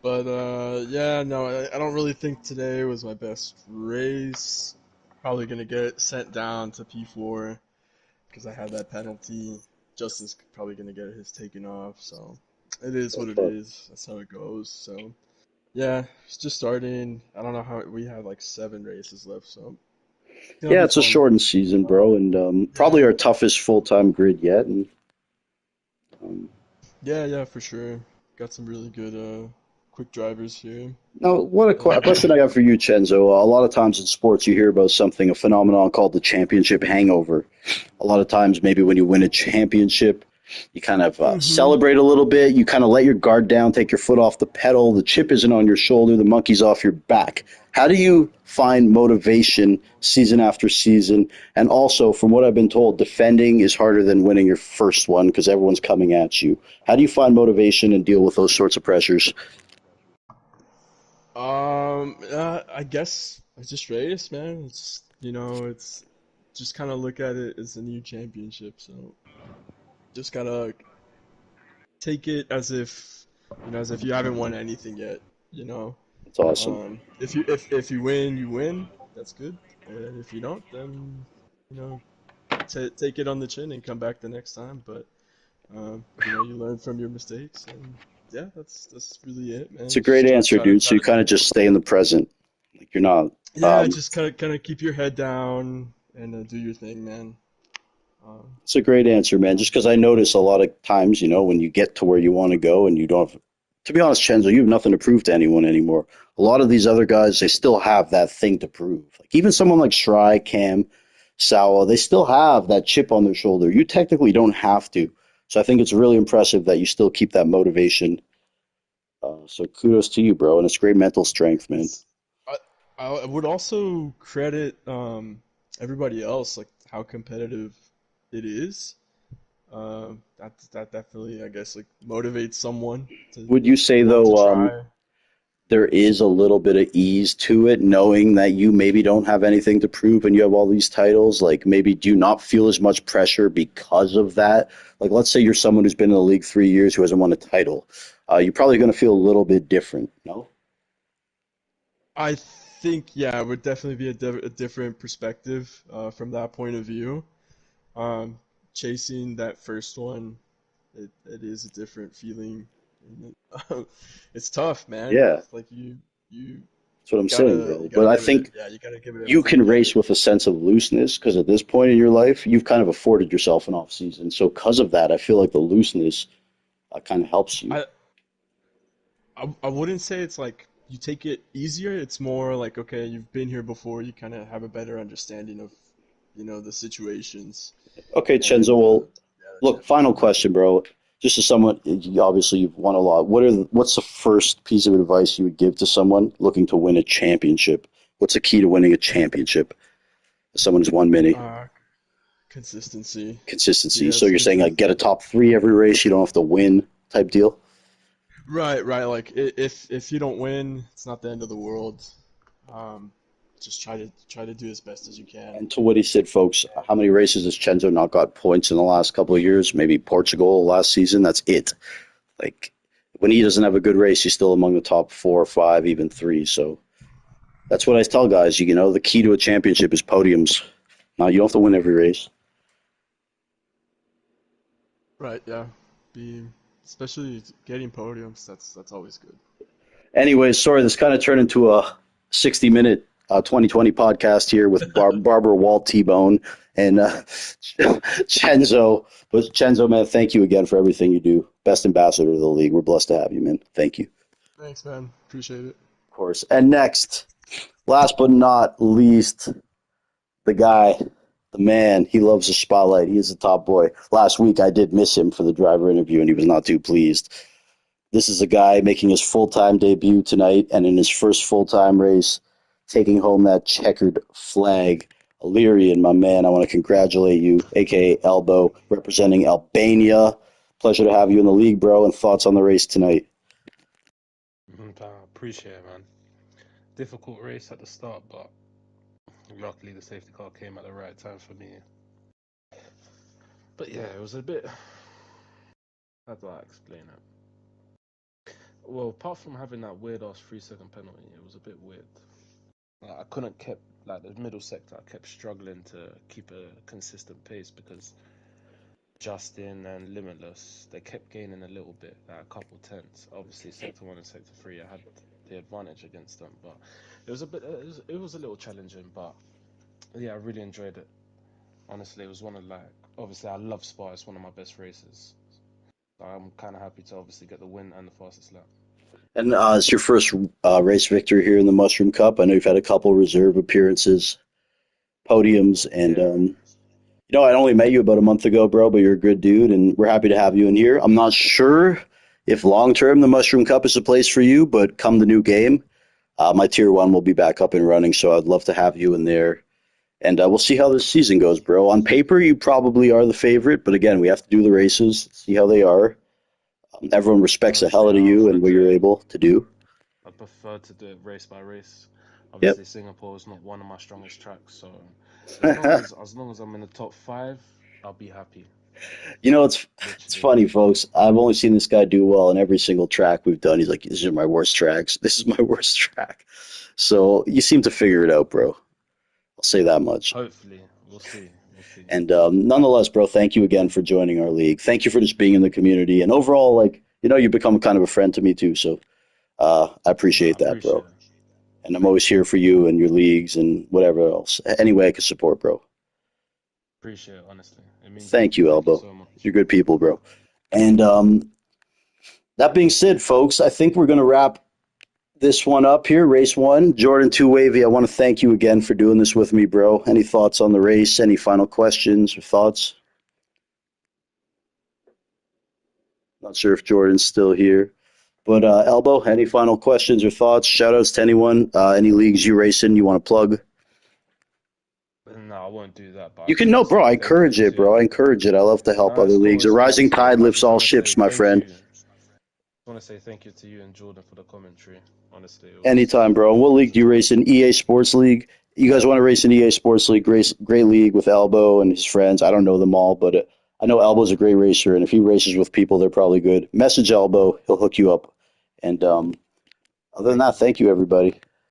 But yeah, no, I don't really think today was my best race. Probably gonna get sent down to P4 because I had that penalty. Justin's probably gonna get his taken off, so it is Oh, what it fuck. is. That's how it goes. So yeah, it's just starting. I don't know how we have like 7 races left, so it'll Yeah, be it's a fun. shortened season, bro, and probably Yeah. our toughest full-time grid yet. And um, Yeah, yeah, for sure. Got some really good quick drivers here. now, what a Um, question I got for you, Chenzo. A lot of times in sports, you hear about something, a phenomenon called the championship hangover. A lot of times, maybe when you win a championship, you kind of mhm. celebrate a little bit. You kind of let your guard down, take your foot off the pedal. The chip isn't on your shoulder, the monkey's off your back. How do you find motivation season after season? And also, from what I've been told, defending is harder than winning your first one because everyone's coming at you. How do you find motivation and deal with those sorts of pressures? I guess I just race, man. It's It's just kind of look at it as a new championship. So just gotta take it as if you haven't won anything yet. You know, It's awesome. if you win, you win. That's good. And if you don't, then you know, take it on the chin and come back the next time. But you learn from your mistakes, and yeah, that's really it, It's a man. great Just answer, dude. So try you to kind of just stay in the present. Like you're not. yeah, just kind of keep your head down and do your thing, man. Um, It's a great answer, man. yeah. Just because I notice a lot of times, when you get to where you want to go and you don't have, to be honest, Chenzo, you have nothing to prove to anyone anymore. A lot of these other guys, they still have that thing to prove. Like even someone like Shry, Cam, Sawa, they still have that chip on their shoulder. You technically don't have to. So I think it's really impressive that you still keep that motivation. So kudos to you, bro. And it's great mental strength, man. It's, I, I would also credit everybody else, like how competitive it is. That definitely, I guess, like motivates someone Would you say, want to though, try. there is a little bit of ease to it, knowing that you maybe don't have anything to prove and you have all these titles? Like, maybe do you not feel as much pressure because of that? Like, let's say you're someone who's been in the league 3 years who hasn't won a title. You're probably going to feel a little bit different, no? I think, yeah, it would definitely be a different perspective from that point of view. Um, Chasing that first one, it is a different feeling. And it's tough, man. Yeah, It's like you that's what I'm saying, you bro. But gotta I give it, think yeah, you gotta give it you everything you can got. race with a sense of looseness because at this point in your life, you've kind of afforded yourself an off season. So, because of that, I feel like the looseness kind of helps you. I, I wouldn't say it's like you take it easier. It's more like, okay, you've been here before. You kind of have a better understanding of, the situations Okay, and Chenzo. Well, yeah, that's look, it. final question, bro. Just as someone, obviously you've won a lot. What's the first piece of advice you would give to someone looking to win a championship? What's the key to winning a championship? Someone who's won many. Uh, Consistency. Consistency. Be So as you're saying like get a consistent. top three every race. You don't have to win type deal. Right, right. Like if you don't win, it's not the end of the world. Um, just try to do as best as you can. And to what he said, folks, how many races has Chenzo not got points in the last couple of years? Maybe Portugal last season. That's it. Like when he doesn't have a good race, he's still among the top 4 or 5, even three. So that's what I tell guys. The key to a championship is podiums. Now you don't have to win every race. Right, yeah. Be Especially getting podiums. That's always good. Anyways, sorry, this kind of turned into a 60-minute 2020 podcast here with Barbara Walt T-Bone and Chenzo. But Chenzo, man, thank you again for everything you do. Best ambassador of the league. We're blessed to have you, man. Thank you, Thanks, man. Appreciate it. of course. And next, last but not least, the guy, the man. He loves the spotlight. He is the top boy. Last week, I did miss him for the driver interview, and he was not too pleased. This is a guy making his full-time debut tonight, and in his first full-time race, taking home that checkered flag. Illyrian, my man, I want to congratulate you, aka Elbow, representing Albania. Pleasure to have you in the league, bro. And thoughts on the race tonight? I appreciate it, man. Difficult race at the start, but luckily the safety car came at the right time for me. But yeah, it was a bit. How do I explain it? Well, apart from having that weird ass 3 second penalty, it was a bit weird. I couldn't keep like the middle sector. I kept struggling to keep a consistent pace because Justin and Limitless they kept gaining a little bit, like a couple tenths. Obviously, sector one and sector three, I had the advantage against them, but it was a bit. It was a little challenging, but yeah, I really enjoyed it. Honestly, it was one of like obviously I love Spa. It's one of my best races. So I'm kind of happy to obviously get the win and the fastest lap. And it's your first race victory here in the Mushroom Cup. I know you've had a couple reserve appearances, podiums, and Yeah, I only met you about a month ago, bro, but you're a good dude, and we're happy to have you in here. I'm not sure if long term the Mushroom Cup is a place for you, but come the new game, my tier one will be back up and running, so I'd love to have you in there. And we'll see how this season goes, bro. On paper, you probably are the favorite, but again, we have to do the races, see how they are. Everyone respects the hell honestly, out of I you and prefer what you're to able to do. I prefer to do it race by race. Yep. Obviously, Singapore is not one of my strongest tracks, so as long as I'm in the top five, I'll be happy. It's Literally. funny, folks. I've only seen this guy do well in every single track we've done. He's like, "These are my worst tracks. This is my worst track." So you seem to figure it out, bro. I'll say that much. Hopefully, we'll see. We'll see. And nonetheless, bro, thank you again for joining our league. Thank you for just being in the community. And overall, like, you've become kind of a friend to me too. So I No, I appreciate that, bro. appreciate it. And I'm always Thank you. here for you and your leagues and whatever else. Any way I can support, bro. Appreciate it, honestly. It means a lot. Thank you, Thank you Elbow. so much. You're good people, bro. And that being said, folks, I think we're going to wrap this one up here. Race one. Jordan Two Wavy, I want to thank you again for doing this with me, bro. Any thoughts on the race? Any final questions or thoughts? Not sure if Jordan's still here. But Elbow, any final questions or thoughts? Shout outs to anyone, any leagues you race in you want to plug? No, I won't do that, but I You just can want know, to bro. say I thank you encourage it, bro. to. I encourage it. I love to help No, other it's cool. leagues. A It's cool. rising It's cool. tide I lifts just all want to ships, say my thank friend. you. I want to say thank you to you and Jordan for the commentary. Honestly, Anytime, bro. And what league it do you was race in? EA Sports League. You guys want to race in EA Sports League? Great league with Elbow and his friends. I don't know them all, but I know Elbow's a great racer, and if he races with people, they're probably good. Message Elbow; he'll hook you up. And other than thank that, you. thank you, everybody.